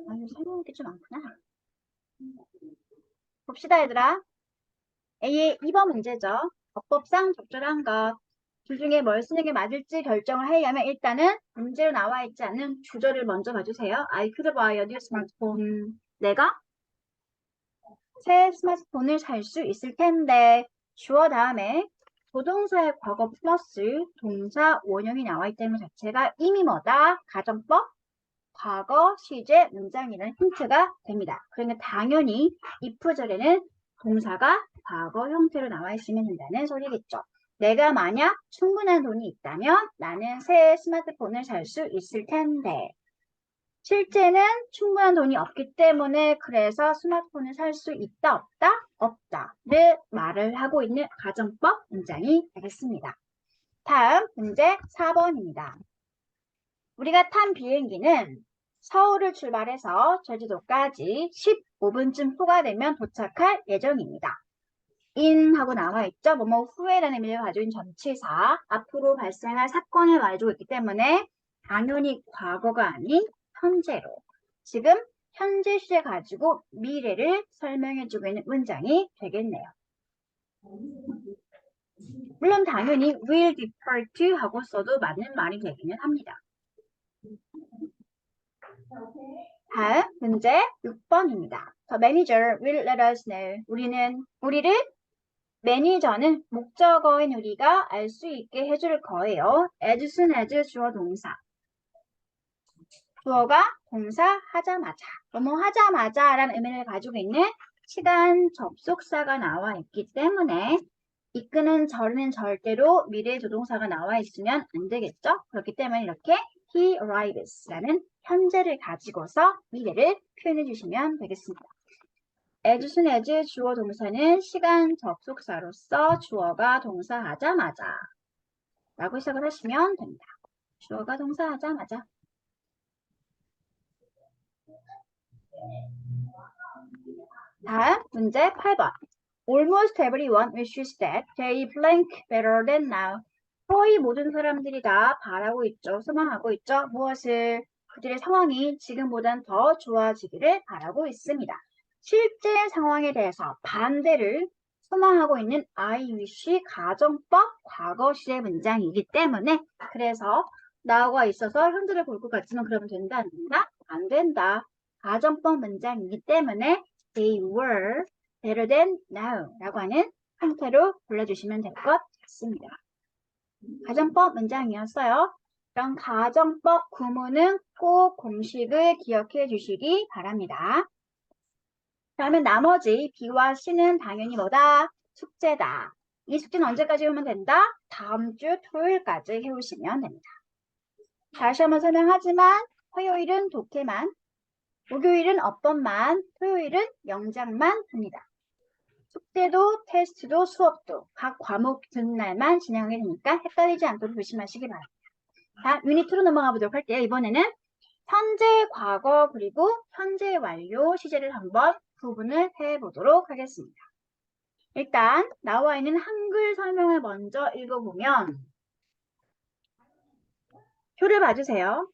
아유, 설명할 게 좀 많구나. 봅시다, 얘들아. A의 2번 문제죠. 어법상 적절한 것. 둘 중에 뭘 쓰는 게 맞을지 결정을 하려면 일단은 문제로 나와 있지 않는 주절을 먼저 봐주세요. I could buy a new smartphone. 내가 새 스마트폰을 살 수 있을 텐데 주어 다음에 조동사의 과거 플러스 동사 원형이 나와 있다는 것 자체가 이미 뭐다? 가정법, 과거, 시제, 문장이라는 힌트가 됩니다. 그러니까 당연히 if절에는 동사가 과거 형태로 나와 있으면 된다는 소리겠죠. 내가 만약 충분한 돈이 있다면 나는 새 스마트폰을 살 수 있을 텐데 실제는 충분한 돈이 없기 때문에 그래서 스마트폰을 살 수 있다 없다? 없다를 말을 하고 있는 가정법 문장이 되겠습니다. 다음 문제 4번입니다. 우리가 탄 비행기는 서울을 출발해서 제주도까지 15분쯤 후가 되면 도착할 예정입니다. in 하고 나와 있죠. 뭐뭐 후에라는 의미를 가지고 있는 전치사 앞으로 발생할 사건을 말해주고 있기 때문에 당연히 과거가 아닌 현재로 지금 현재 시제 가지고 미래를 설명해주고 있는 문장이 되겠네요. 물론 당연히 will depart 하고 써도 맞는 말이 되기는 합니다. 다음 문제 6번입니다. The manager will let us know. 우리를 매니저는 목적어인 우리가 알 수 있게 해줄 거예요. as soon as 주어 동사. 주어가 동사 하자마자. 뭐뭐 하자마자 라는 의미를 가지고 있는 시간 접속사가 나와 있기 때문에 이끄는 절은 절대로 미래 조동사가 나와 있으면 안 되겠죠? 그렇기 때문에 이렇게 he arrives 라는 현재를 가지고서 미래를 표현해 주시면 되겠습니다. as soon as 주어 동사는 시간 접속사로서 주어가 동사하자마자 라고 시작을 하시면 됩니다. 주어가 동사하자마자. 다음 문제 8번. Almost everyone wishes that they blank better than now. 거의 모든 사람들이 다 바라고 있죠. 소망하고 있죠. 무엇을? 그들의 상황이 지금보단 더 좋아지기를 바라고 있습니다. 실제 상황에 대해서 반대를 소망하고 있는 I wish 가정법 과거 시제 문장이기 때문에 그래서 now가 있어서 현재를 볼 것 같지만 그러면 된다 안 된다? 안 된다. 가정법 문장이기 때문에 they were better than now 라고 하는 형태로 불러주시면 될 것 같습니다. 가정법 문장이었어요. 이런 가정법 구문은 꼭 공식을 기억해 주시기 바랍니다. 다음에 나머지 B와 C는 당연히 뭐다? 숙제다. 이 숙제는 언제까지 해오면 된다? 다음 주 토요일까지 해오시면 됩니다. 다시 한번 설명하지만 화요일은 독해만, 목요일은 어법만, 토요일은 영작만 합니다. 숙제도 테스트도 수업도 각 과목 듣는 날만 진행하게 되니까 헷갈리지 않도록 조심하시기 바랍니다. 자, 유닛 2로 넘어가 보도록 할게요. 이번에는 현재 과거 그리고 현재 완료 시제를 한번 구분을 해보도록 하겠습니다. 일단 나와 있는 한글 설명을 먼저 읽어보면 표를 봐주세요.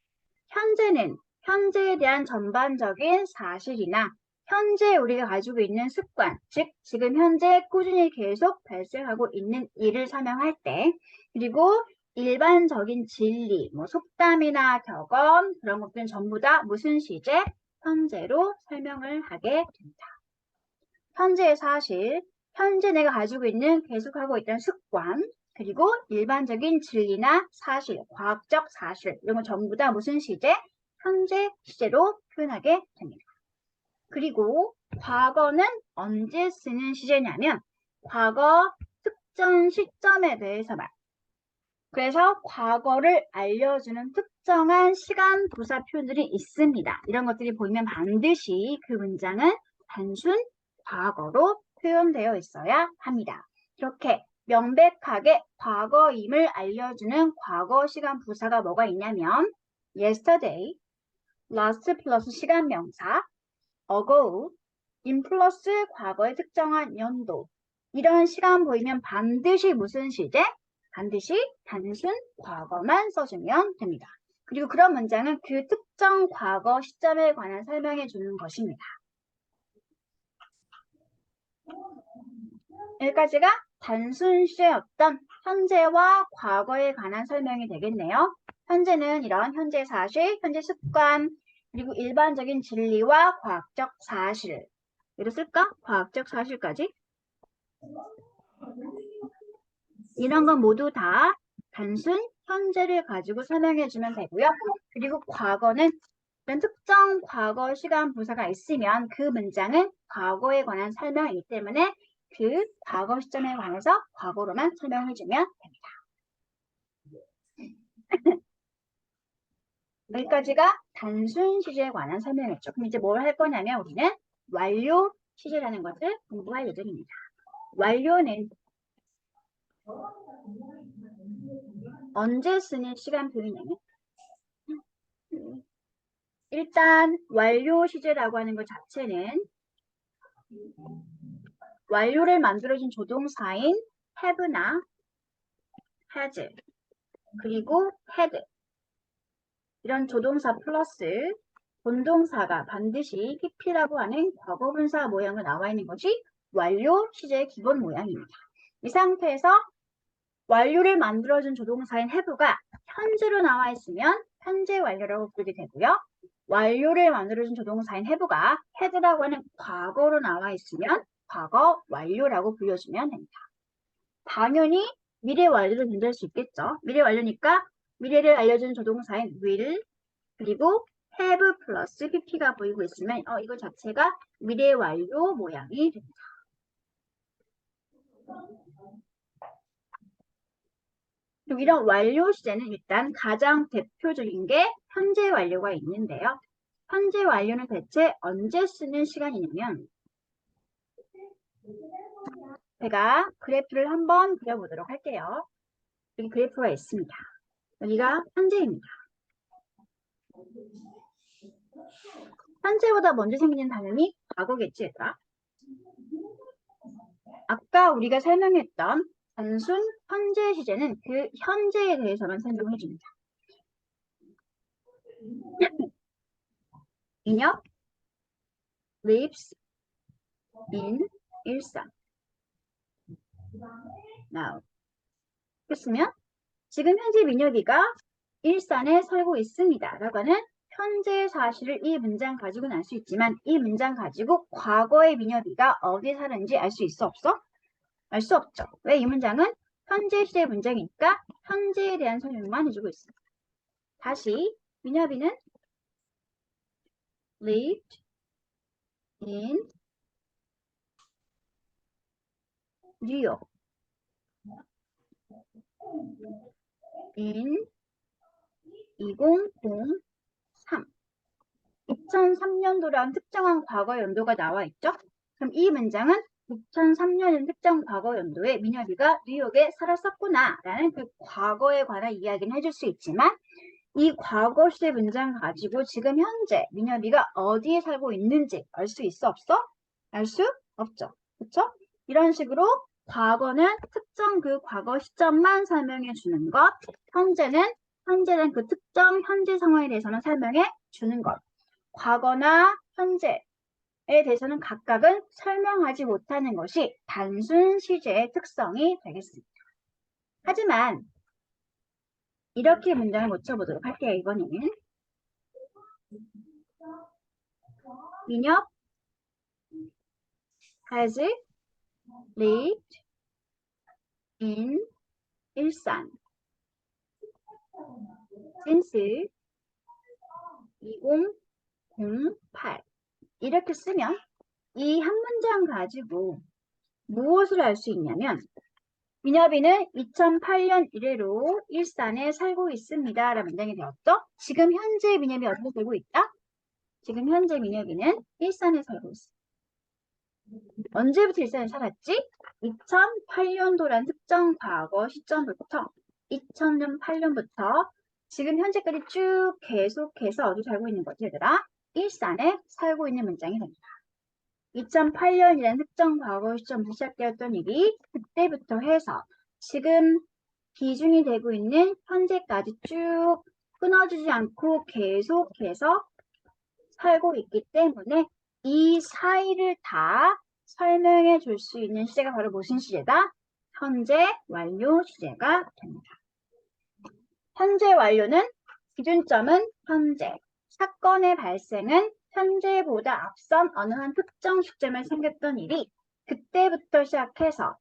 현재는 현재에 대한 전반적인 사실이나 현재 우리가 가지고 있는 습관, 즉 지금 현재 꾸준히 계속 발생하고 있는 일을 설명할 때, 그리고 일반적인 진리, 뭐 속담이나 격언 그런 것들은 전부 다 무슨 시제? 현재로 설명을 하게 됩니다. 현재의 사실, 현재 내가 가지고 있는 계속하고 있던 습관, 그리고 일반적인 진리나 사실, 과학적 사실 이런 거 전부 다 무슨 시제? 현재 시제로 표현하게 됩니다. 그리고 과거는 언제 쓰는 시제냐면 과거 특정 시점에 대해서만. 그래서 과거를 알려주는 특정한 시간 부사 표현들이 있습니다. 이런 것들이 보이면 반드시 그 문장은 단순 과거로 표현되어 있어야 합니다. 이렇게 명백하게 과거임을 알려주는 과거 시간 부사가 뭐가 있냐면 yesterday, last 플러스 시간 명사, ago, in 플러스 과거의 특정한 연도. 이런 시간 보이면 반드시 무슨 시제? 반드시 단순 과거만 써주면 됩니다. 그리고 그런 문장은 그 특정 과거 시점에 관한 설명해 주는 것입니다. 여기까지가 단순 시제의 어떤 현재와 과거에 관한 설명이 되겠네요. 현재는 이런 현재 사실, 현재 습관, 그리고 일반적인 진리와 과학적 사실. 이를 쓸까? 과학적 사실까지. 이런 건 모두 다 단순 현재를 가지고 설명해주면 되고요. 그리고 과거는 어떤 특정 과거 시간 부사가 있으면 그 문장은 과거에 관한 설명이기 때문에 그 과거 시점에 관해서 과거로만 설명해주면 됩니다. 여기까지가 단순 시제에 관한 설명이었죠. 그럼 이제 뭘 할 거냐면 우리는 완료 시제라는 것을 공부할 예정입니다. 완료는 언제 쓰는 시간 표현이냐면 일단 완료 시제라고 하는 것 자체는 완료를 만들어준 조동사인 have나 has 그리고 had 이런 조동사 플러스 본동사가 반드시 pp라고 하는 과거분사 모양으로 나와 있는 것이 완료 시제의 기본 모양입니다. 이 상태에서 완료를 만들어준 조동사인 have가 현재로 나와 있으면 현재 완료라고 부르게 되고요. 완료를 만들어준 조동사인 have가 had라고 하는 과거로 나와 있으면 과거 완료라고 불려주면 됩니다. 당연히 미래 완료를 존재할 수 있겠죠. 미래 완료니까 미래를 알려준 조동사인 will 그리고 have 플러스 pp가 보이고 있으면 이거 자체가 미래 완료 모양이 됩니다. 그리고 이런 완료 시제는 일단 가장 대표적인 게 현재 완료가 있는데요. 현재 완료는 대체 언제 쓰는 시간이냐면 제가 그래프를 한번 그려보도록 할게요. 여기 그래프가 있습니다. 여기가 현재입니다. 현재보다 먼저 생기는 당연히 과거겠지, 얘들아. 아까 우리가 설명했던 단순 현재 시제는 그 현재에 대해서만 설명해 줍니다. 민혁 lives in 일산. Now. 그랬으면 지금 현재 민혁이가 일산에 살고 있습니다. 라고 하는 현재 사실을 이 문장 가지고는 알 수 있지만 이 문장 가지고 과거의 민혁이가 어디 사는지 알 수 있어 없어? 알 수 없죠. 왜? 이 문장은 현재 시제 문장이니까 현재에 대한 설명만 해주고 있습니다. 다시 민혁이는 lived in 뉴욕 in 2003 2003년도라는 특정한 과거 연도가 나와 있죠? 그럼 이 문장은 2003년인 특정 과거 연도에 민혁이가 뉴욕에 살았었구나 라는 그 과거에 관한 이야기는 해줄 수 있지만 이 과거 시제 문장 가지고 지금 현재 민혁이가 어디에 살고 있는지 알 수 있어 없어? 알 수 없죠. 그쵸? 이런 식으로 과거는 특정 그 과거 시점만 설명해 주는 것, 현재는 그 특정 현재 상황에 대해서는 설명해 주는 것. 과거나 현재에 대해서는 각각은 설명하지 못하는 것이 단순 시제의 특성이 되겠습니다. 하지만 이렇게 문장을 고쳐보도록 할게요. 이번에는 민혁 has lived in 일산 since 2008 이렇게 쓰면 이 한 문장 가지고 무엇을 알 수 있냐면 민혁이는 2008년 이래로 일산에 살고 있습니다. 라는 문장이 되었죠. 지금 현재 민혁이 어디에 살고 있다? 지금 현재 민혁이는 일산에 살고 있습니다. 언제부터 일산에 살았지? 2008년도란 특정 과거 시점부터 2008년부터 지금 현재까지 쭉 계속해서 어디 살고 있는 거지 얘들아? 일산에 살고 있는 문장이 됩니다. 2008년이라는 특정 과거 시점부터 시작되었던 일이 그때부터 해서 지금 비중이 되고 있는 현재까지 쭉 끊어지지 않고 계속해서 살고 있기 때문에 이 사이를 다 설명해 줄 수 있는 시제가 바로 무슨 시제다? 현재 완료 시제가 됩니다. 현재 완료는 기준점은 현재, 사건의 발생은 현재보다 앞선 어느 한 특정 시점에 생겼던 일이 그때부터 시작해서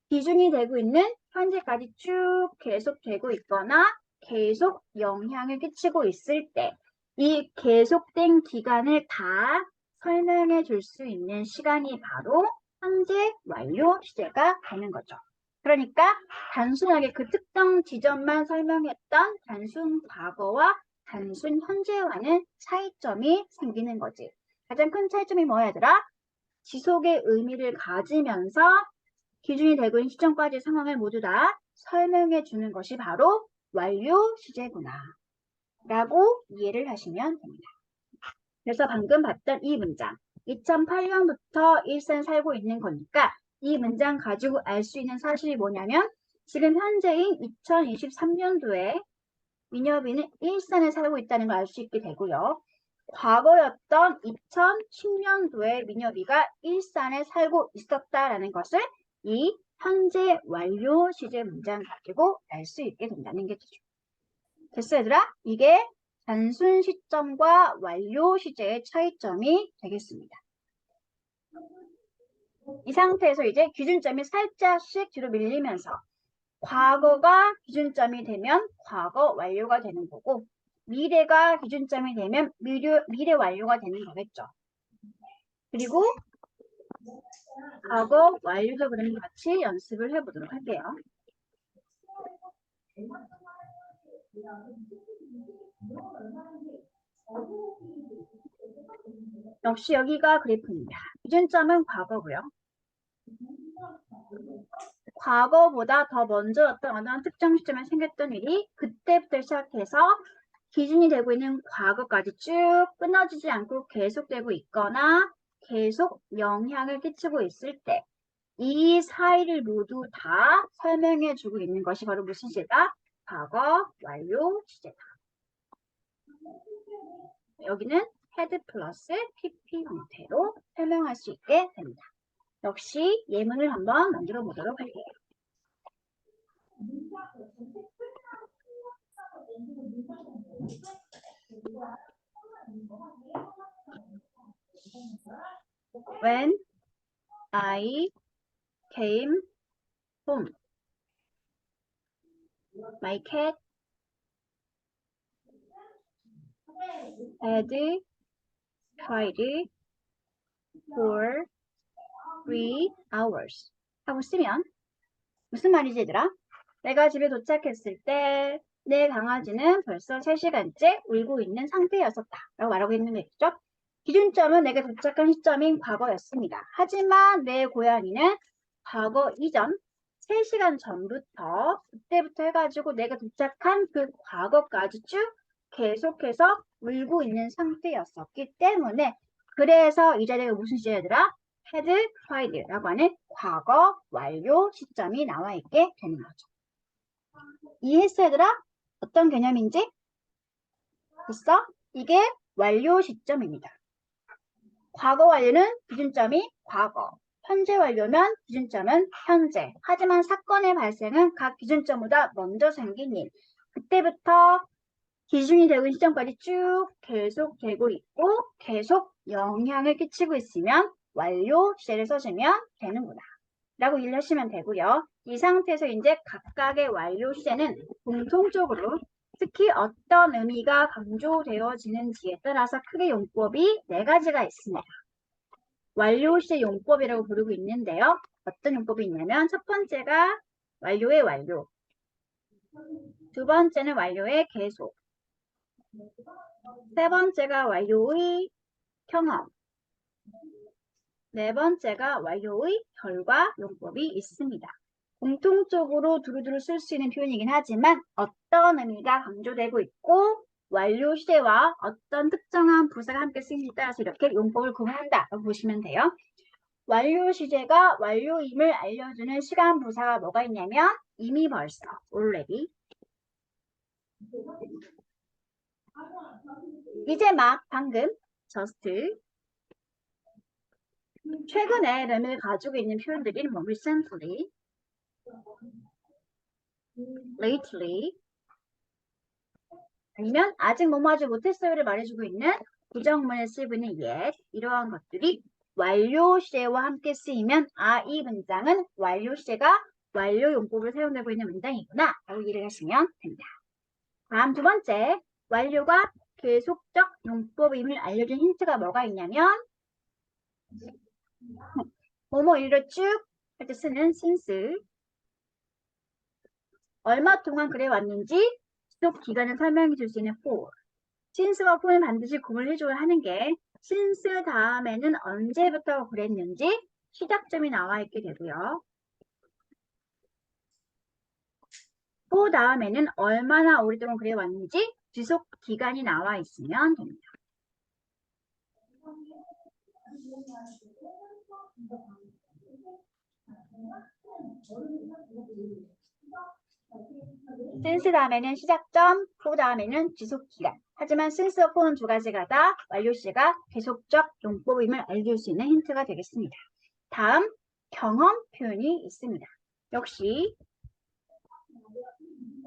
비중이 되고 있는 현재까지 쭉 계속되고 있거나 계속 영향을 끼치고 있을 때 이 계속된 기간을 다 설명해 줄 수 있는 시간이 바로 현재 완료 시제가 되는 거죠. 그러니까 단순하게 그 특정 지점만 설명했던 단순 과거와 단순 현재와는 차이점이 생기는 거지. 가장 큰 차이점이 뭐야 얘들아? 지속의 의미를 가지면서 기준이 되고 있는 시점까지 상황을 모두 다 설명해 주는 것이 바로 완료 시제구나 라고 이해를 하시면 됩니다. 그래서 방금 봤던 이 문장 2008년부터 일산 살고 있는 거니까 이 문장 가지고 알 수 있는 사실이 뭐냐면 지금 현재인 2023년도에 민혁이는 일산에 살고 있다는 걸 알 수 있게 되고요. 과거였던 2010년도에 민혁이가 일산에 살고 있었다라는 것을 이 현재 완료 시제 문장 가지고 알 수 있게 된다는 게 되죠. 됐어 얘들아? 이게 단순 시점과 완료 시제의 차이점이 되겠습니다. 이 상태에서 이제 기준점이 살짝씩 뒤로 밀리면서 과거가 기준점이 되면 과거 완료가 되는 거고 미래가 기준점이 되면 미래 완료가 되는 거겠죠. 그리고 과거 완료도 그럼 같이 연습을 해보도록 할게요. 역시 여기가 그래프입니다. 기준점은 과거고요. 과거보다 더 먼저 어떤 어느 특정 시점에 생겼던 일이 그때부터 시작해서 기준이 되고 있는 과거까지 쭉 끊어지지 않고 계속되고 있거나 계속 영향을 끼치고 있을 때 이 사이를 모두 다 설명해 주고 있는 것이 바로 무슨 시제다? 과거 완료 시제다. 여기는 had 플러스 pp 형태로 설명할 수 있게 됩니다. 역시 예문을 한번 만들어 보도록 할게요. When I came home, my cat had tried for 3 hours 하고 쓰면 무슨 말이지 얘들아? 내가 집에 도착했을 때 내 강아지는 벌써 3시간째 울고 있는 상태였었다 라고 말하고 있는 거겠죠? 기준점은 내가 도착한 시점인 과거였습니다. 하지만 내 고양이는 과거 이전 3시간 전부터 그때부터 해가지고 내가 도착한 그 과거까지 쭉 계속해서 울고 있는 상태였었기 때문에 그래서 이 자리가 무슨 시제야 얘들아? had tried라고 하는 과거 완료 시점이 나와 있게 되는 거죠. 이해했어 얘들아? 어떤 개념인지? 됐어? 이게 완료 시점입니다. 과거 완료는 기준점이 과거, 현재 완료면 기준점은 현재. 하지만 사건의 발생은 각 기준점보다 먼저 생긴 일. 그때부터 기준이 되고 있는 시점까지 쭉 계속되고 있고 계속 영향을 끼치고 있으면 완료 시제를 써주면 되는구나 라고 이해를 하시면 되고요. 이 상태에서 이제 각각의 완료 시제는 공통적으로 특히 어떤 의미가 강조되어지는지에 따라서 크게 용법이 4가지가 있습니다. 완료 시제 용법이라고 부르고 있는데요. 어떤 용법이 있냐면 첫 번째가 완료의 완료, 두 번째는 완료의 계속, 세 번째가 완료의 경험, 네 번째가 완료의 결과 용법이 있습니다. 공통적으로 두루두루 쓸 수 있는 표현이긴 하지만 어떤 의미가 강조되고 있고 완료 시제와 어떤 특정한 부사가 함께 쓰이는지에 따라서 이렇게 용법을 구분한다고 보시면 돼요. 완료 시제가 완료임을 알려주는 시간 부사가 뭐가 있냐면 이미 벌써, already. 이제 막, 방금, just. 최근에 의미를 가지고 있는 표현들이 뭐 recently, lately, 아니면 아직 뭐뭐 하지 못했어요를 말해주고 있는 부정문을 쓰고 있는 yet, 이러한 것들이 완료 시제와 함께 쓰이면 이 문장은 완료 시제가 완료 용법을 사용하고 있는 문장이구나 라고 이해를 하시면 됩니다. 다음 두 번째, 완료가 계속적 용법임을 알려준 힌트가 뭐가 있냐면 뭐뭐 일을 쭉 할 때 쓰는 since, 얼마 동안 그래 왔는지 지속 기간을 설명해 줄 수 있는 for. since와 for는 반드시 구분을 해줘야 하는 게 since 다음에는 언제부터 그랬는지 시작점이 나와 있게 되고요. for 다음에는 얼마나 오랫동안 그래 왔는지 지속 기간이 나와 있으면 됩니다. since 다음에는 시작점, for 다음에는 지속기간. 하지만 since와 for는 두 가지가 다 완료 시제가 계속적 용법임을 알려줄 수 있는 힌트가 되겠습니다. 다음, 경험 표현이 있습니다. 역시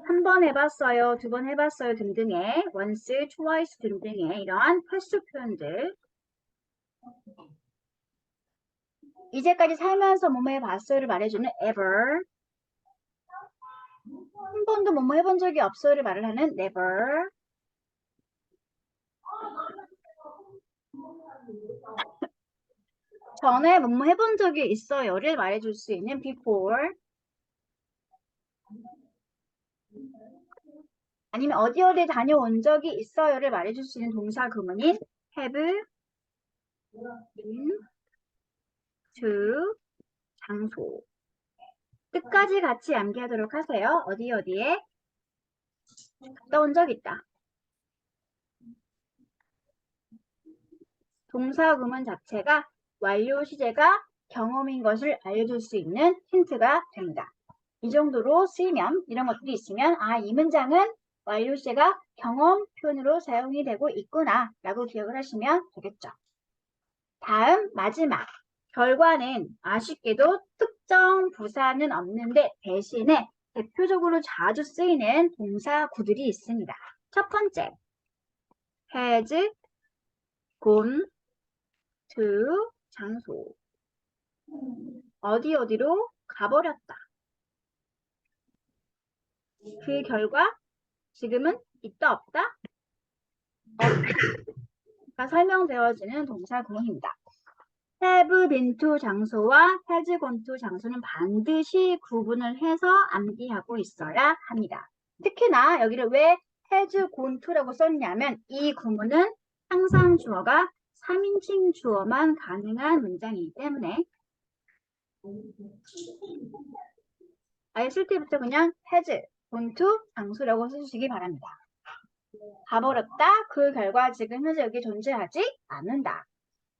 한 번 해봤어요, 두 번 해봤어요 등등의 once, twice 등등의 이러한 횟수 표현들. 이제까지 살면서 뭐뭐 해봤어요를 말해주는 ever. 한 번도 뭐뭐 해본 적이 없어요를 말을 하는 never. 전에 뭐뭐 해본 적이 있어요를 말해줄 수 있는 before. 아니면 어디 어디 다녀온 적이 있어요를 말해줄 수 있는 동사 구문인 have, been, to, 장소. 끝까지 같이 암기하도록 하세요. 어디 어디에 갔다 온 적 있다. 동사 구문 자체가 완료 시제가 경험인 것을 알려줄 수 있는 힌트가 됩니다. 이 정도로 쓰이면 이런 것들이 있으면 이 문장은 완료 시제가 경험 표현으로 사용이 되고 있구나 라고 기억을 하시면 되겠죠. 다음 마지막 결과는 아쉽게도 특정 부사는 없는데 대신에 대표적으로 자주 쓰이는 동사 구들이 있습니다. 첫 번째, has gone to 장소. 어디 어디로 가버렸다. 그 결과 지금은 있다 없다? 없다가 설명되어지는 동사 구문입니다. have been to 장소와 has gone to 장소는 반드시 구분을 해서 암기하고 있어야 합니다. 특히나 여기를 왜 has gone to라고 썼냐면 이 구문은 항상 주어가 3인칭 주어만 가능한 문장이기 때문에 아예 쓸 때부터 그냥 has gone to 장소라고 써주시기 바랍니다. 가버렸다. 그 결과 지금 현재 여기 존재하지 않는다.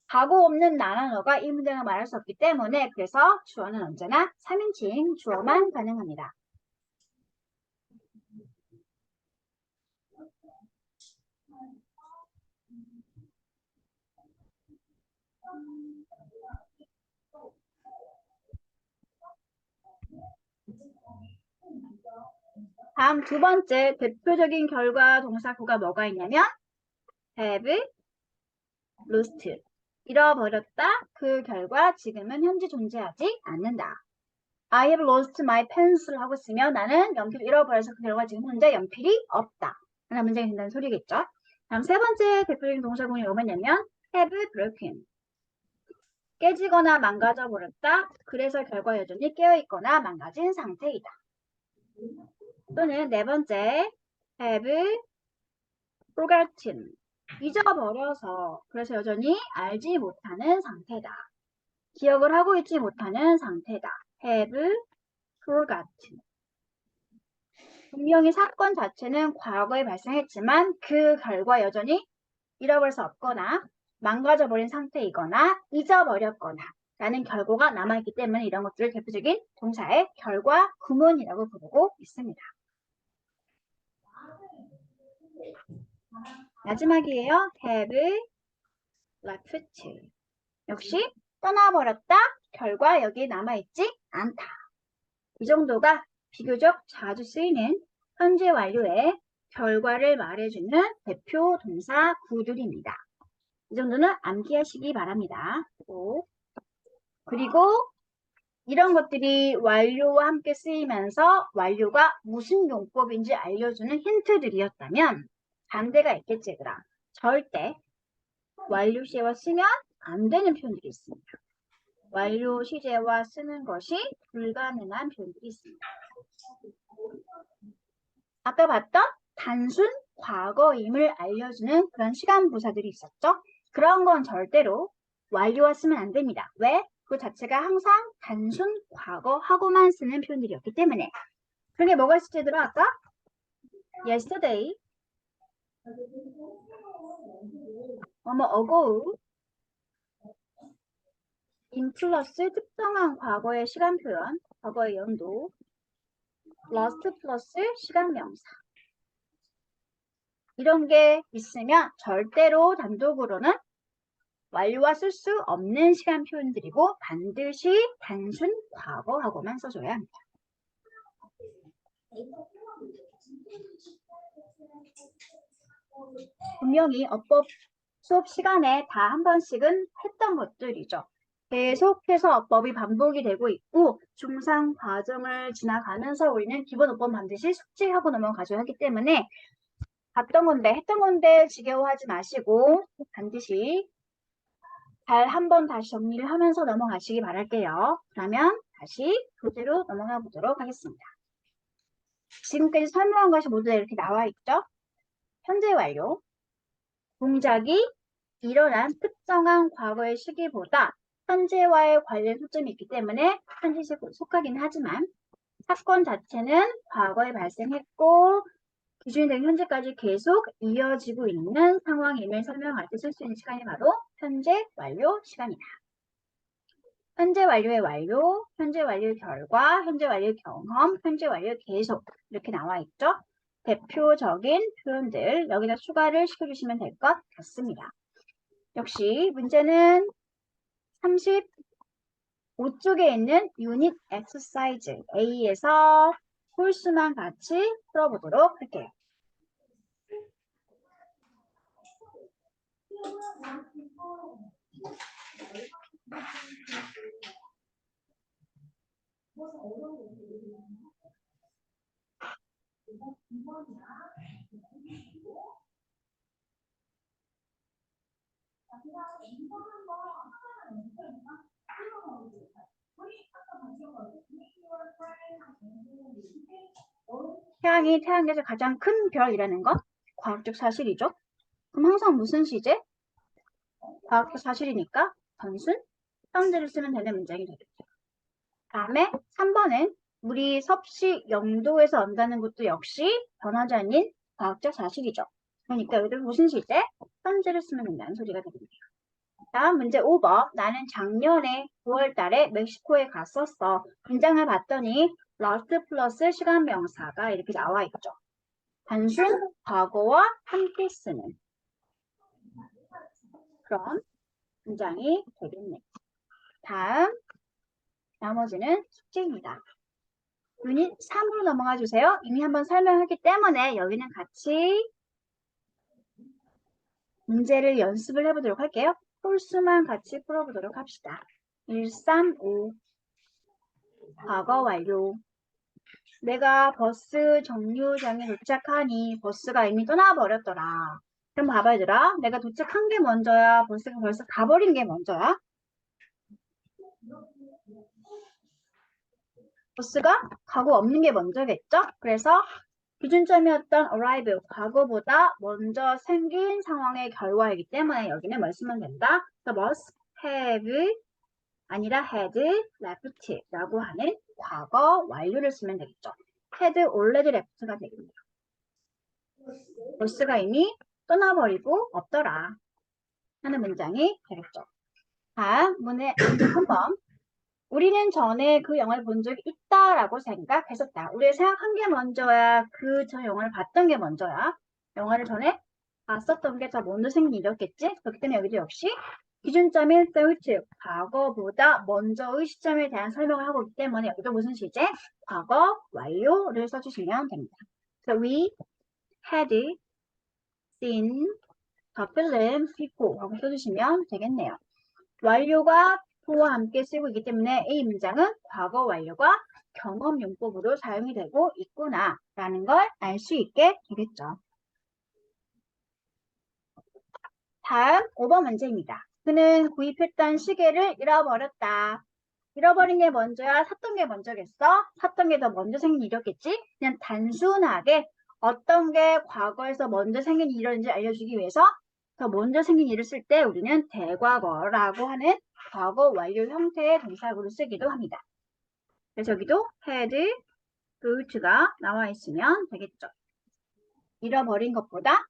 가고 없는 나나너가 이 문장을 말할 수 없기 때문에 그래서 주어는 언제나 3인칭 주어만 가능합니다. 다음 두 번째 대표적인 결과 동사구가 뭐가 있냐면 have lost. 잃어버렸다. 그 결과 지금은 현재 존재하지 않는다. I have lost my pencil 하고 있으면 나는 연필을 잃어버려서 그 결과 지금 현재 연필이 없다. 라는 문장이 된다는 소리겠죠. 다음 세 번째 대표적인 동사구는 뭐냐면 have broken. 깨지거나 망가져 버렸다. 그래서 결과 여전히 깨어있거나 망가진 상태이다. 또는 네 번째 have forgotten. 잊어버려서 그래서 여전히 알지 못하는 상태다. 기억을 하고 있지 못하는 상태다. have forgotten. 분명히 사건 자체는 과거에 발생했지만 그 결과 여전히 잃어버릴 수 없거나 망가져버린 상태이거나 잊어버렸거나 라는 결과가 남아있기 때문에 이런 것들을 대표적인 동사의 결과 구문이라고 부르고 있습니다. 마지막이에요. have left. 역시 떠나버렸다. 결과 여기 남아있지 않다. 이 정도가 비교적 자주 쓰이는 현재 완료의 결과를 말해주는 대표 동사 구들입니다. 이 정도는 암기하시기 바랍니다. 그리고 이런 것들이 완료와 함께 쓰이면서 완료가 무슨 용법인지 알려주는 힌트들이었다면 반대가 있겠지 얘들아. 절대 완료 시제와 쓰면 안 되는 표현들이 있습니다. 완료 시제와 쓰는 것이 불가능한 표현들이 있습니다. 아까 봤던 단순 과거임을 알려주는 그런 시간 부사들이 있었죠. 그런 건 절대로 완료와 쓰면 안 됩니다. 왜? 그 자체가 항상 단순 과거하고만 쓰는 표현들이었기 때문에. 그게 뭐가 있을지 얘들아 아까? yesterday, ago, in 플러스 특정한 과거의 시간 표현, 과거의 연도, last 플러스 시간 명사. 이런 게 있으면 절대로 단독으로는 완료와 쓸 수 없는 시간 표현들이고 반드시 단순 과거하고만 써줘야 합니다. 분명히 어법 수업 시간에 다 한 번씩은 했던 것들이죠. 계속해서 어법이 반복이 되고 있고 중상 과정을 지나가면서 우리는 기본 어법 반드시 숙지하고 넘어가줘야 하기 때문에 봤던 건데 했던 건데 지겨워하지 마시고 반드시 잘 한번 다시 정리를 하면서 넘어가시기 바랄게요. 그러면 다시 교재로 넘어가 보도록 하겠습니다. 지금까지 설명한 것이 모두 이렇게 나와 있죠. 현재 완료. 동작이 일어난 특정한 과거의 시기보다 현재와의 관련 초점이 있기 때문에 현재 시에 속하긴 하지만 사건 자체는 과거에 발생했고 기준이 된 현재까지 계속 이어지고 있는 상황임을 설명할 때 쓸 수 있는 시간이 바로 현재 완료 시간이다. 현재 완료의 완료, 현재 완료의 결과, 현재 완료의 경험, 현재 완료의 계속 이렇게 나와 있죠. 대표적인 표현들 여기다 추가를 시켜주시면 될 것 같습니다. 역시 문제는 35쪽에 있는 유닛 엑서사이즈 A에서 홀수만 같이 풀어보도록 할게요. 태양이 태양계에서 가장 큰 별이라는 건 과학적 사실이죠. 그럼 항상 무슨 시제? 과학적 사실이니까 단순 현재를 쓰면 되는 문장이 되겠죠. 다음에 3번은 물이 섭씨 0도에서 온다는 것도 역시 변하지 않는 과학적 사실이죠. 그러니까 여기도 무슨 시제? 현재를 쓰면 된다는 소리가 됩니다. 다음 문제 5번. 나는 작년에 9월 달에 멕시코에 갔었어. 문장을 봤더니 last 플러스 시간 명사가 이렇게 나와 있죠. 단순 과거와 함께 쓰는 그런 문장이 되겠네. 다음 나머지는 숙제입니다. 유닛 3으로 넘어가 주세요. 이미 한번 설명했기 때문에 여기는 같이 문제를 연습을 해보도록 할게요. 홀수만 같이 풀어보도록 합시다. 135 과거 완료. 내가 버스 정류장에 도착하니 버스가 이미 떠나버렸더라. 그럼 봐봐 얘들아. 내가 도착한 게 먼저야? 버스가 벌써 가버린 게 먼저야? 버스가 가고 없는 게 먼저겠죠? 그래서 기준점이었던 arrival, 과거보다 먼저 생긴 상황의 결과이기 때문에 여기는 뭘 쓰면 된다? 그래서 must have 아니라 had left 라고 하는 과거 완료를 쓰면 되겠죠. had already left가 되겠네요. 버스가 이미 떠나버리고 없더라 하는 문장이 되겠죠. 다음 문제 3번. 우리는 전에 그 영화를 본 적이 있다라고 생각했었다. 우리가 생각한 게 먼저야? 그 저 영화를 봤던 게 먼저야? 영화를 전에 봤었던 게 더 먼저 생긴 일이었겠지? 그렇기 때문에 여기도 역시 기준점인 thought, 과거보다 먼저의 시점에 대한 설명을 하고 있기 때문에 여기도 무슨 시제? 과거 완료를 써주시면 됩니다. So we had seen the film before 하고 써주시면 되겠네요. 완료가 before와 함께 쓰고 있기 때문에 이 문장은 과거 완료가 경험 용법으로 사용이 되고 있구나 라는 걸 알 수 있게 되겠죠. 다음 5번 문제입니다. 그는 구입했던 시계를 잃어버렸다. 잃어버린 게 먼저야? 샀던 게 먼저겠어? 샀던 게 더 먼저 생긴 일이었겠지? 그냥 단순하게 어떤 게 과거에서 먼저 생긴 일인지 알려주기 위해서 더 먼저 생긴 일을 쓸 때 우리는 대과거라고 하는 과거 완료 형태의 동사구를 쓰기도 합니다. 그래서 여기도 had, bought가 나와 있으면 되겠죠. 잃어버린 것보다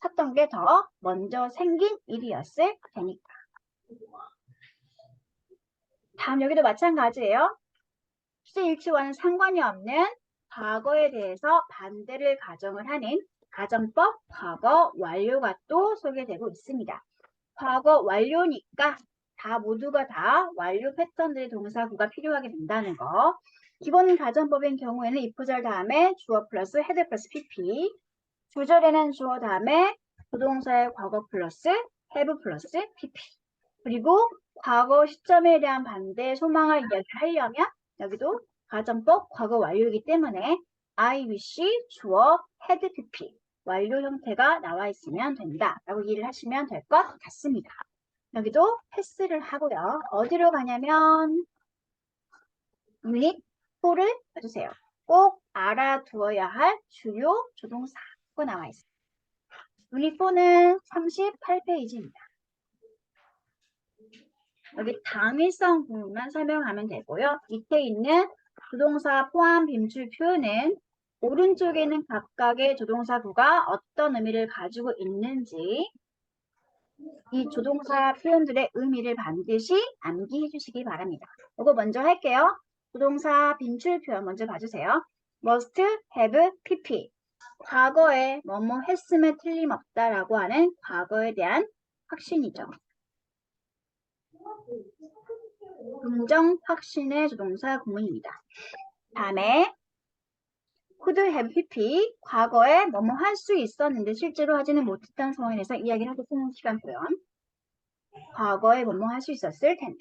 샀던 게 더 먼저 생긴 일이었을 테니까. 다음 여기도 마찬가지예요. 수제 일치와는 상관이 없는 과거에 대해서 반대를 가정을 하는 가정법 과거 완료가 또 소개되고 있습니다. 과거 완료니까 모두가 다 완료 패턴들의 동사구가 필요하게 된다는 거. 기본 가정법인 경우에는 if절 다음에 주어 플러스 had 플러스 pp. 주절에는 주어 다음에 부동사의 과거 플러스 have 플러스 pp. 그리고 과거 시점에 대한 반대 소망을 이야기하려면 여기도 가정법 과거 완료이기 때문에 I wish 주어 had pp 완료 형태가 나와 있으면 된다 라고 이해를 하시면 될 것 같습니다. 여기도 패스를 하고요. 어디로 가냐면 유닛 4를 봐주세요. 꼭 알아두어야 할 주요 조동사가 나와 있습니다. 유닛 4는 38페이지입니다. 여기 당위성 부분만 설명하면 되고요. 밑에 있는 조동사 포함 빈출 표현은 오른쪽에 있는 각각의 조동사구가 어떤 의미를 가지고 있는지 이 조동사 표현들의 의미를 반드시 암기해 주시기 바랍니다. 이거 먼저 할게요. 조동사 빈출 표현 먼저 봐주세요. must have pp. 과거에 뭐뭐 했음에 틀림없다라고 하는 과거에 대한 확신이죠. 긍정 확신의 조동사 구문입니다. 다음에 could have pp. 과거에 뭐뭐 할 수 있었는데 실제로 하지는 못했다는 상황에 대해서 이야기를 하고 쓰는 시간 표현. 과거에 뭐뭐 할 수 있었을 텐데.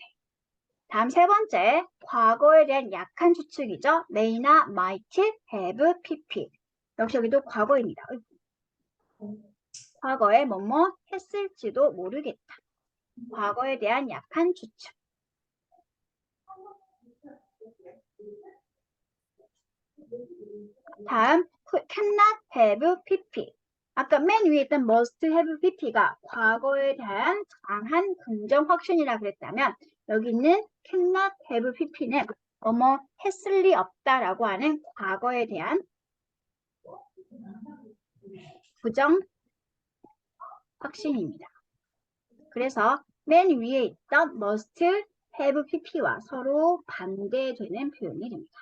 다음 세 번째, 과거에 대한 약한 추측이죠. may나 might have pp. 역시 여기도 과거입니다. 과거에 뭐뭐 했을지도 모르겠다. 과거에 대한 약한 추측. 다음 cannot have pp. 아까 맨 위에 있던 must have pp가 과거에 대한 강한 긍정 확신이라 그랬다면 여기 있는 cannot have pp는 뭐뭐 했을 리 없다라고 하는 과거에 대한 부정 확신입니다. 그래서 맨 위에 있던 must have pp와 서로 반대되는 표현이 됩니다.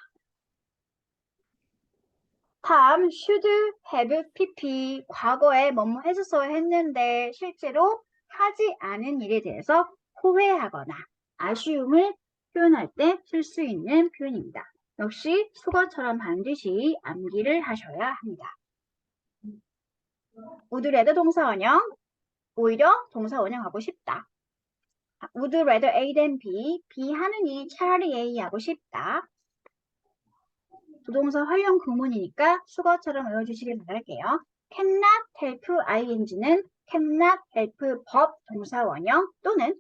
다음 should have pp 과거에 뭐뭐 했었어야 했는데 실제로 하지 않은 일에 대해서 후회하거나 아쉬움을 표현할 때 쓸 수 있는 표현입니다. 역시 수거처럼 반드시 암기를 하셔야 합니다. would rather 동사 원형 오히려 동사 원형하고 싶다. would rather A than B B 하느니 차라리 A 하고 싶다. 부동사 활용 구문이니까 수거처럼 외워주시길 바랄게요. cannot help ing는 cannot help verb 동사 원형 또는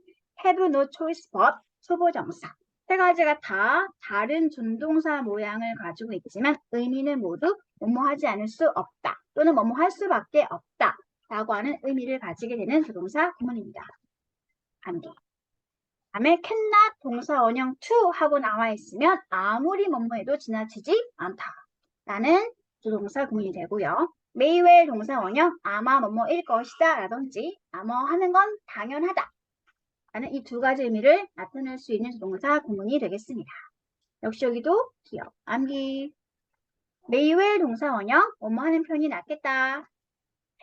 have no choice but 소보정사 세 가지가 다 다른 준동사 모양을 가지고 있지만 의미는 모두 뭐뭐 하지 않을 수 없다 또는 뭐뭐 할 수밖에 없다 라고 하는 의미를 가지게 되는 조동사 구문입니다. 암기. 다음에 cannot 동사 원형 to 하고 나와 있으면 아무리 뭐뭐 해도 지나치지 않다 라는 조동사 구문이 되고요. may well 동사 원형 아마 뭐뭐일 것이다 라든지 아마 하는 건 당연하다 라는 이 두 가지 의미를 나타낼 수 있는 조동사 구문이 되겠습니다. 역시 여기도 기억, 암기. may well 동사 원형 뭐뭐 하는 편이 낫겠다.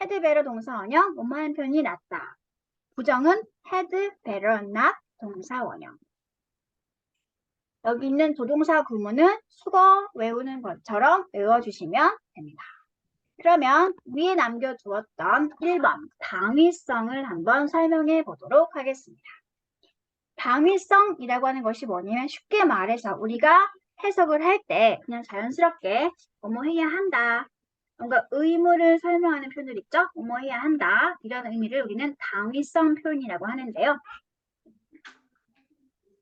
had better 동사 원형 뭐뭐 하는 편이 낫다. 부정은 had better not 동사 원형. 여기 있는 조동사 구문은 수거 외우는 것처럼 외워주시면 됩니다. 그러면 위에 남겨두었던 1번 당위성을 한번 설명해 보도록 하겠습니다. 당위성이라고 하는 것이 뭐냐면 쉽게 말해서 우리가 해석을 할 때 그냥 자연스럽게 뭐뭐 해야 한다. 뭔가 의무를 설명하는 표현들 있죠? 뭐뭐 해야 한다. 이런 의미를 우리는 당위성 표현이라고 하는데요.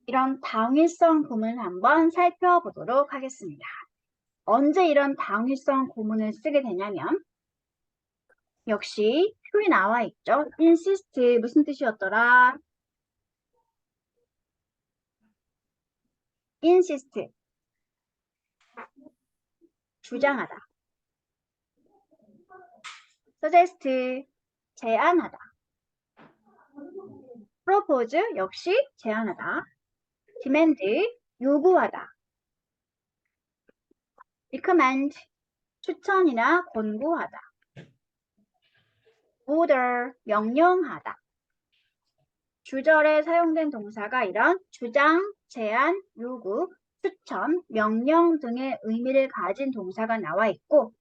이런 당위성 구문을 한번 살펴보도록 하겠습니다. 언제 이런 당위성 구문을 쓰게 되냐면 역시 표에 나와 있죠. insist 무슨 뜻이었더라? insist 주장하다. suggest 제안하다. propose 역시 제안하다. demand 요구하다. recommend 추천이나 권고하다. order 명령하다. 주절에 사용된 동사가 이런 주장, 제안, 요구, 추천, 명령 등의 의미를 가진 동사가 나와 있고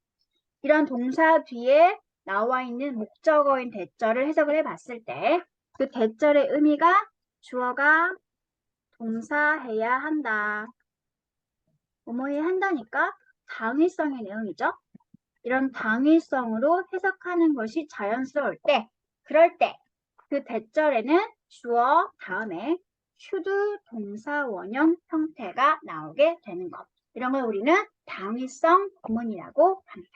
이런 동사 뒤에 나와 있는 목적어인 대절을 해석을 해봤을 때 그 대절의 의미가 주어가 동사해야 한다. 뭐뭐 해야 한다니까 당위성의 내용이죠. 이런 당위성으로 해석하는 것이 자연스러울 때 그럴 때 그 대절에는 주어 다음에 should 동사 원형 형태가 나오게 되는 것. 이런 걸 우리는 당위성 구문이라고 합니다.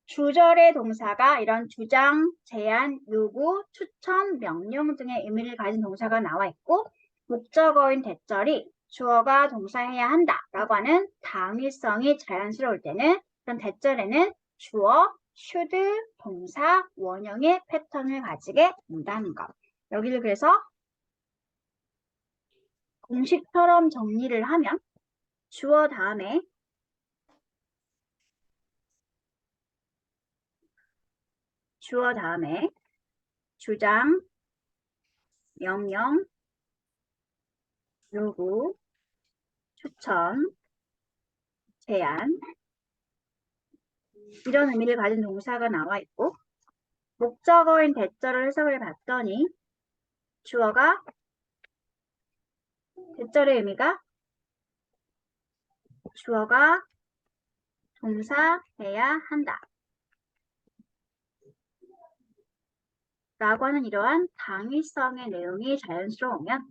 주절의 동사가 이런 주장, 제안, 요구, 추천, 명령 등의 의미를 가진 동사가 나와 있고 목적어인 대절이 주어가 동사해야 한다라고 하는 당위성이 자연스러울 때는 그런 대절에는 주어, should 동사 원형의 패턴을 가지게 된다는 것. 여기를 그래서 공식처럼 정리를 하면 주어 다음에 주장, 명령, 요구, 추천, 제안 이런 의미를 가진 동사가 나와 있고 목적어인 대절을 해석을 봤더니 주어가 대절의 의미가 주어가 동사해야 한다 라고 하는 이러한 당위성의 내용이 자연스러우면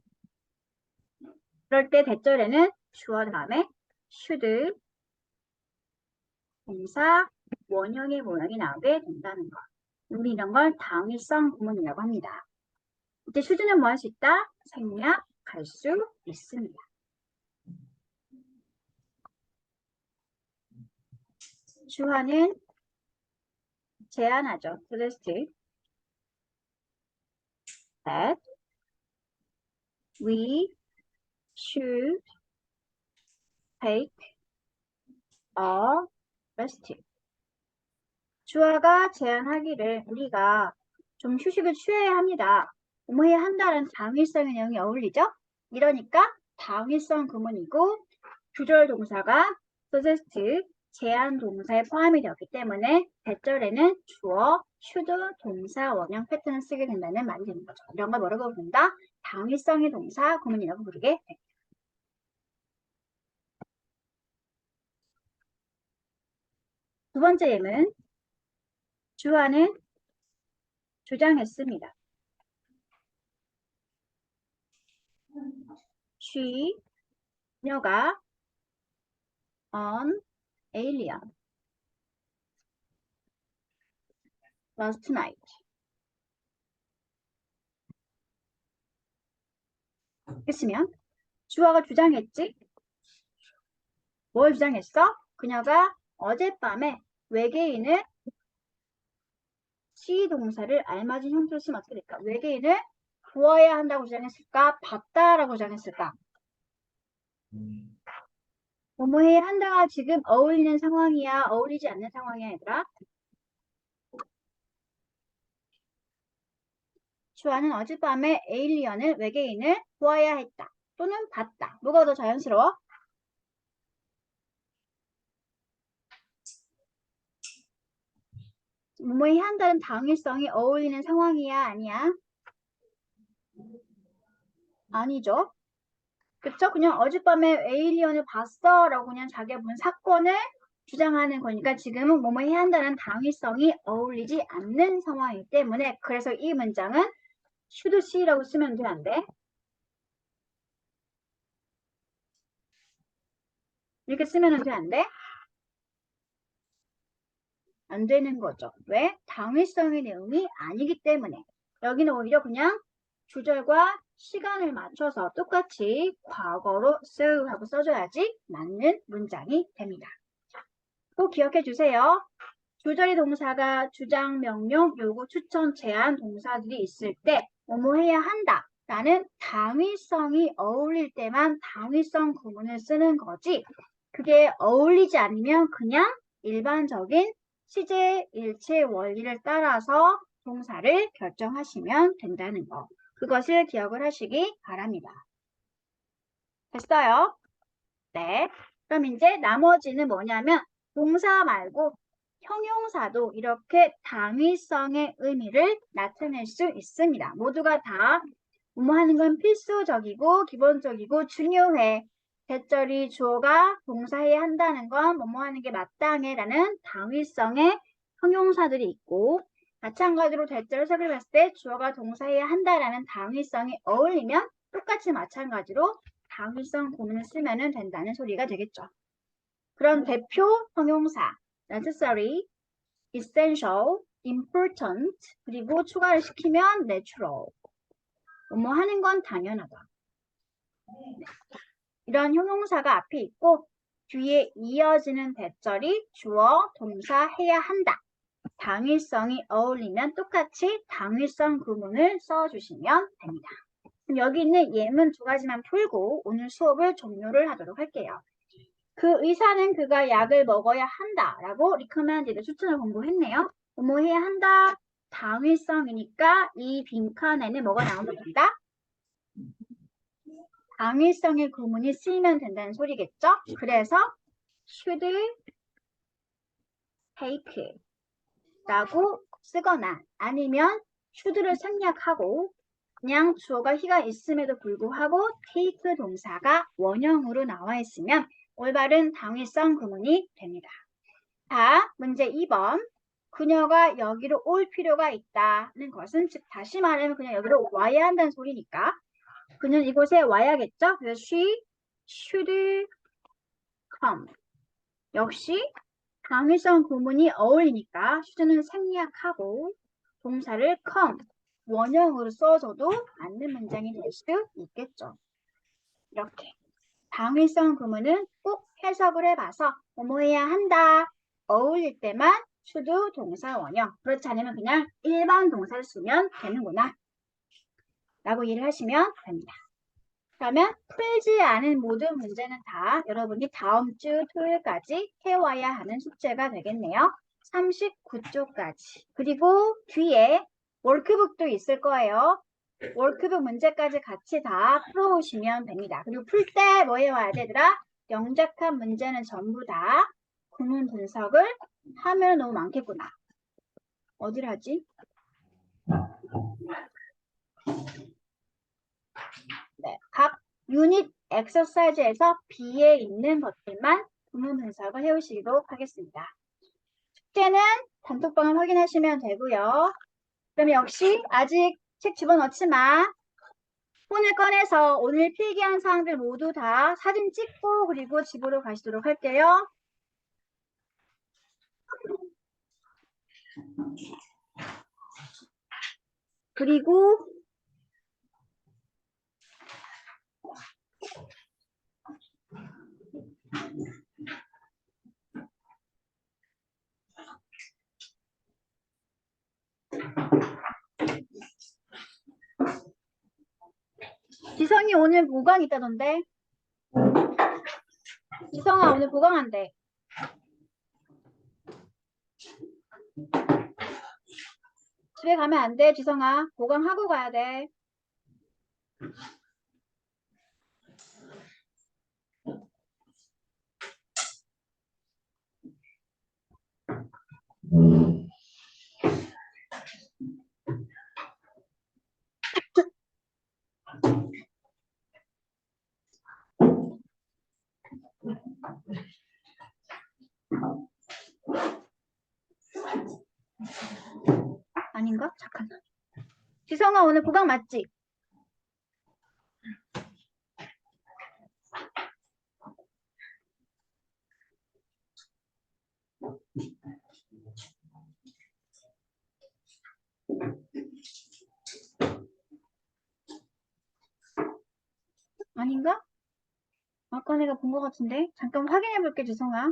그럴 때 대절에는 주어 다음에 should 동사 원형의 모양이 나오게 된다는 것. 우리 이런 걸 당위성 구문이라고 합니다. 이제 should는 뭐 할 수 있다? 생략할 수 있습니다. 주어는 제안하죠. suggest that we should take a rest. 주어가 제안하기를 우리가 좀 휴식을 취해야 합니다. 뭐 해야 한다는 당위성의 내용이 어울리죠? 이러니까 당위성 구문이고 주절 동사가 suggest 제안 동사에 포함이 되었기 때문에 대절에는 주어, should 동사 원형 패턴을 쓰게 된다는 말이 되는 거죠. 이런 걸 뭐라고 부른다? 당위성의 동사 구문이라고 부르게 됩니다. 두 번째 예문 주어는 주장했습니다. She, 그녀가 an alien last night. 했으면 주어가 주장했지? 뭘 주장했어? 그녀가 어젯밤에 외계인을 she 동사를 알맞은 형태로 쓰면 어떻게 될까? 외계인을 보아야 한다고 주장했을까? 봤다라고 주장했을까? 뭐뭐 해야 한다가 지금 어울리는 상황이야? 어울리지 않는 상황이야, 얘들아? 주아는 어젯밤에 에일리언을 외계인을 보아야 했다. 또는 봤다. 뭐가 더 자연스러워? 뭐뭐 해야 한다는 당위성이 어울리는 상황이야? 아니야? 아니죠. 그쵸? 그냥 어젯밤에 에일리언을 봤어 라고 그냥 자기가 본 사건을 주장하는 거니까 지금은 뭐뭐 해야 한다는 당위성이 어울리지 않는 상황이기 때문에 그래서 이 문장은 should see라고 쓰면 돼, 안 돼? 이렇게 쓰면 돼, 안 돼? 안 되는 거죠. 왜? 당위성의 내용이 아니기 때문에. 여기는 오히려 그냥 주절과 시간을 맞춰서 똑같이 과거로 so 하고 써줘야지 맞는 문장이 됩니다. 꼭 기억해 주세요. 주절의 동사가 주장, 명령, 요구, 추천, 제안 동사들이 있을 때 뭐뭐 해야 한다 라는 당위성이 어울릴 때만 당위성 구문을 쓰는 거지 그게 어울리지 않으면 그냥 일반적인 시제, 일체, 원리를 따라서 동사를 결정하시면 된다는 거. 그것을 기억을 하시기 바랍니다. 됐어요? 네. 그럼 이제 나머지는 뭐냐면 동사 말고 형용사도 이렇게 당위성의 의미를 나타낼 수 있습니다. 모두가 다 뭐뭐 하는 건 필수적이고 기본적이고 중요해. 대절이 주어가 동사해야 한다는 건 뭐뭐 하는 게 마땅해 라는 당위성의 형용사들이 있고 마찬가지로 대절을 살펴봤을 때 주어가 동사해야 한다라는 당위성이 어울리면 똑같이 마찬가지로 당위성 구문을 쓰면 된다는 소리가 되겠죠. 그런 대표 형용사 necessary, essential, important 그리고 추가를 시키면 natural 뭐뭐 하는 건 당연하다. 이런 형용사가 앞에 있고 뒤에 이어지는 대절이 주어, 동사 해야 한다. 당위성이 어울리면 똑같이 당위성 구문을 써주시면 됩니다. 여기 있는 예문 두 가지만 풀고 오늘 수업을 종료를 하도록 할게요. 그 의사는 그가 약을 먹어야 한다 라고 recommended 추천을 공부했네요. 뭐 해야 한다? 당위성이니까 이 빈칸에는 뭐가 나오면 된다? 당위성의 구문이 쓰이면 된다는 소리겠죠? 그래서 should take 라고 쓰거나 아니면 should를 생략하고 그냥 주어가 he가 있음에도 불구하고 take 동사가 원형으로 나와 있으면 올바른 당위성 구문이 됩니다. 자, 문제 2번. 그녀가 여기로 올 필요가 있다는 것은 즉 다시 말하면 그냥 여기로 와야 한다는 소리니까 그녀는 이곳에 와야겠죠? 그래서 she should come. 역시 당위성 구문이 어울리니까 슈즈는 생략하고 동사를 come, 원형으로 써줘도 맞는 문장이 될 수 있겠죠. 이렇게. 당위성 구문은 꼭 해석을 해봐서 뭐뭐 해야 한다. 어울릴 때만 should 동사 원형. 그렇지 않으면 그냥 일반 동사를 쓰면 되는구나. 라고 이해를 하시면 됩니다. 그러면 풀지 않은 모든 문제는 다 여러분이 다음 주 토요일까지 해와야 하는 숙제가 되겠네요. 39쪽까지. 그리고 뒤에 워크북도 있을 거예요. 워크북 문제까지 같이 다 풀어오시면 됩니다. 그리고 풀 때 뭐 해와야 되더라? 영작한 문제는 전부 다 구문 분석을 하면 너무 많겠구나. 어디를 하지? 네, 각 유닛 엑서사이즈에서 B에 있는 것들만 구문 분석을 해오시도록 하겠습니다. 숙제는 단톡방을 확인하시면 되고요. 그럼 역시 아직 책 집어넣지 마. 폰을 꺼내서 오늘 필기한 사항들 모두 다 사진 찍고 그리고 집으로 가시도록 할게요. 그리고 지성이 오늘 보강 있다던데. 지성아 오늘 보강한대. 집에 가면 안 돼, 지성아. 보강하고 가야 돼. 아닌가? 잠깐만. 지성아 오늘 보강 맞지? 아닌가? 아까 내가 본 것 같은데? 잠깐 확인해 볼게, 지성아.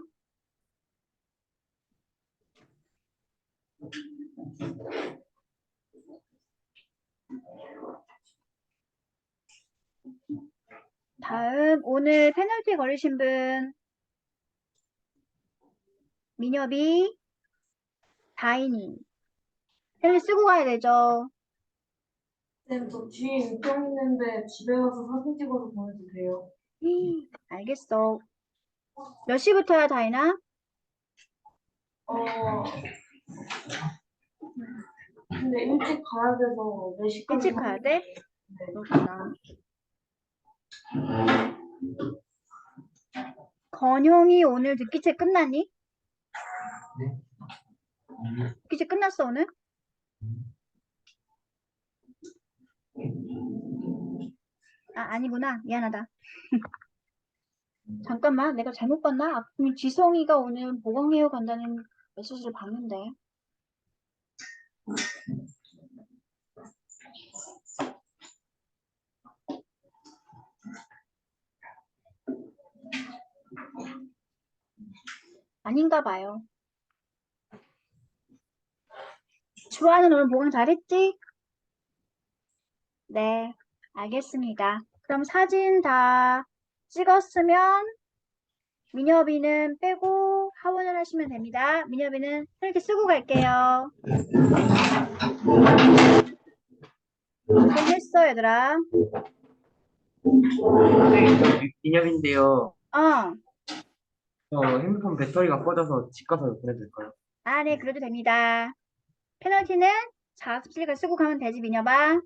다음 오늘 페널티 걸리신 분 민협이 다인이 페널티 쓰고 가야 되죠. 쌤, 저 뒤에 일정 있는데 집에 가서 사진 찍어서 보내도 돼요? 알겠어. 몇 시부터야, 다인아? 근데 일찍 가야 돼서 4시까지. 일찍 가야 돼? 그렇구나. 건용이 오늘 듣기책 끝났니? 네. 듣기책 끝났어, 오늘? 아, 아니구나. 미안하다. 잠깐만, 내가 잘못 봤나? 아, 그럼 지성이가 오늘 보강해요 간다는 메시지를 봤는데. 아닌가 봐요. 주아는 오늘 보강 잘했지? 네, 알겠습니다. 그럼 사진 다 찍었으면 민협이는 빼고 하원을 하시면 됩니다. 민협이는 이렇게 쓰고 갈게요. 했어, 얘들아. 민혁인데요. 핸드폰 배터리가 꺼져서 집 가서 보내드릴까요? 네, 그래도 됩니다. 페널티는 자습실가 쓰고 가면 되지, 민협아.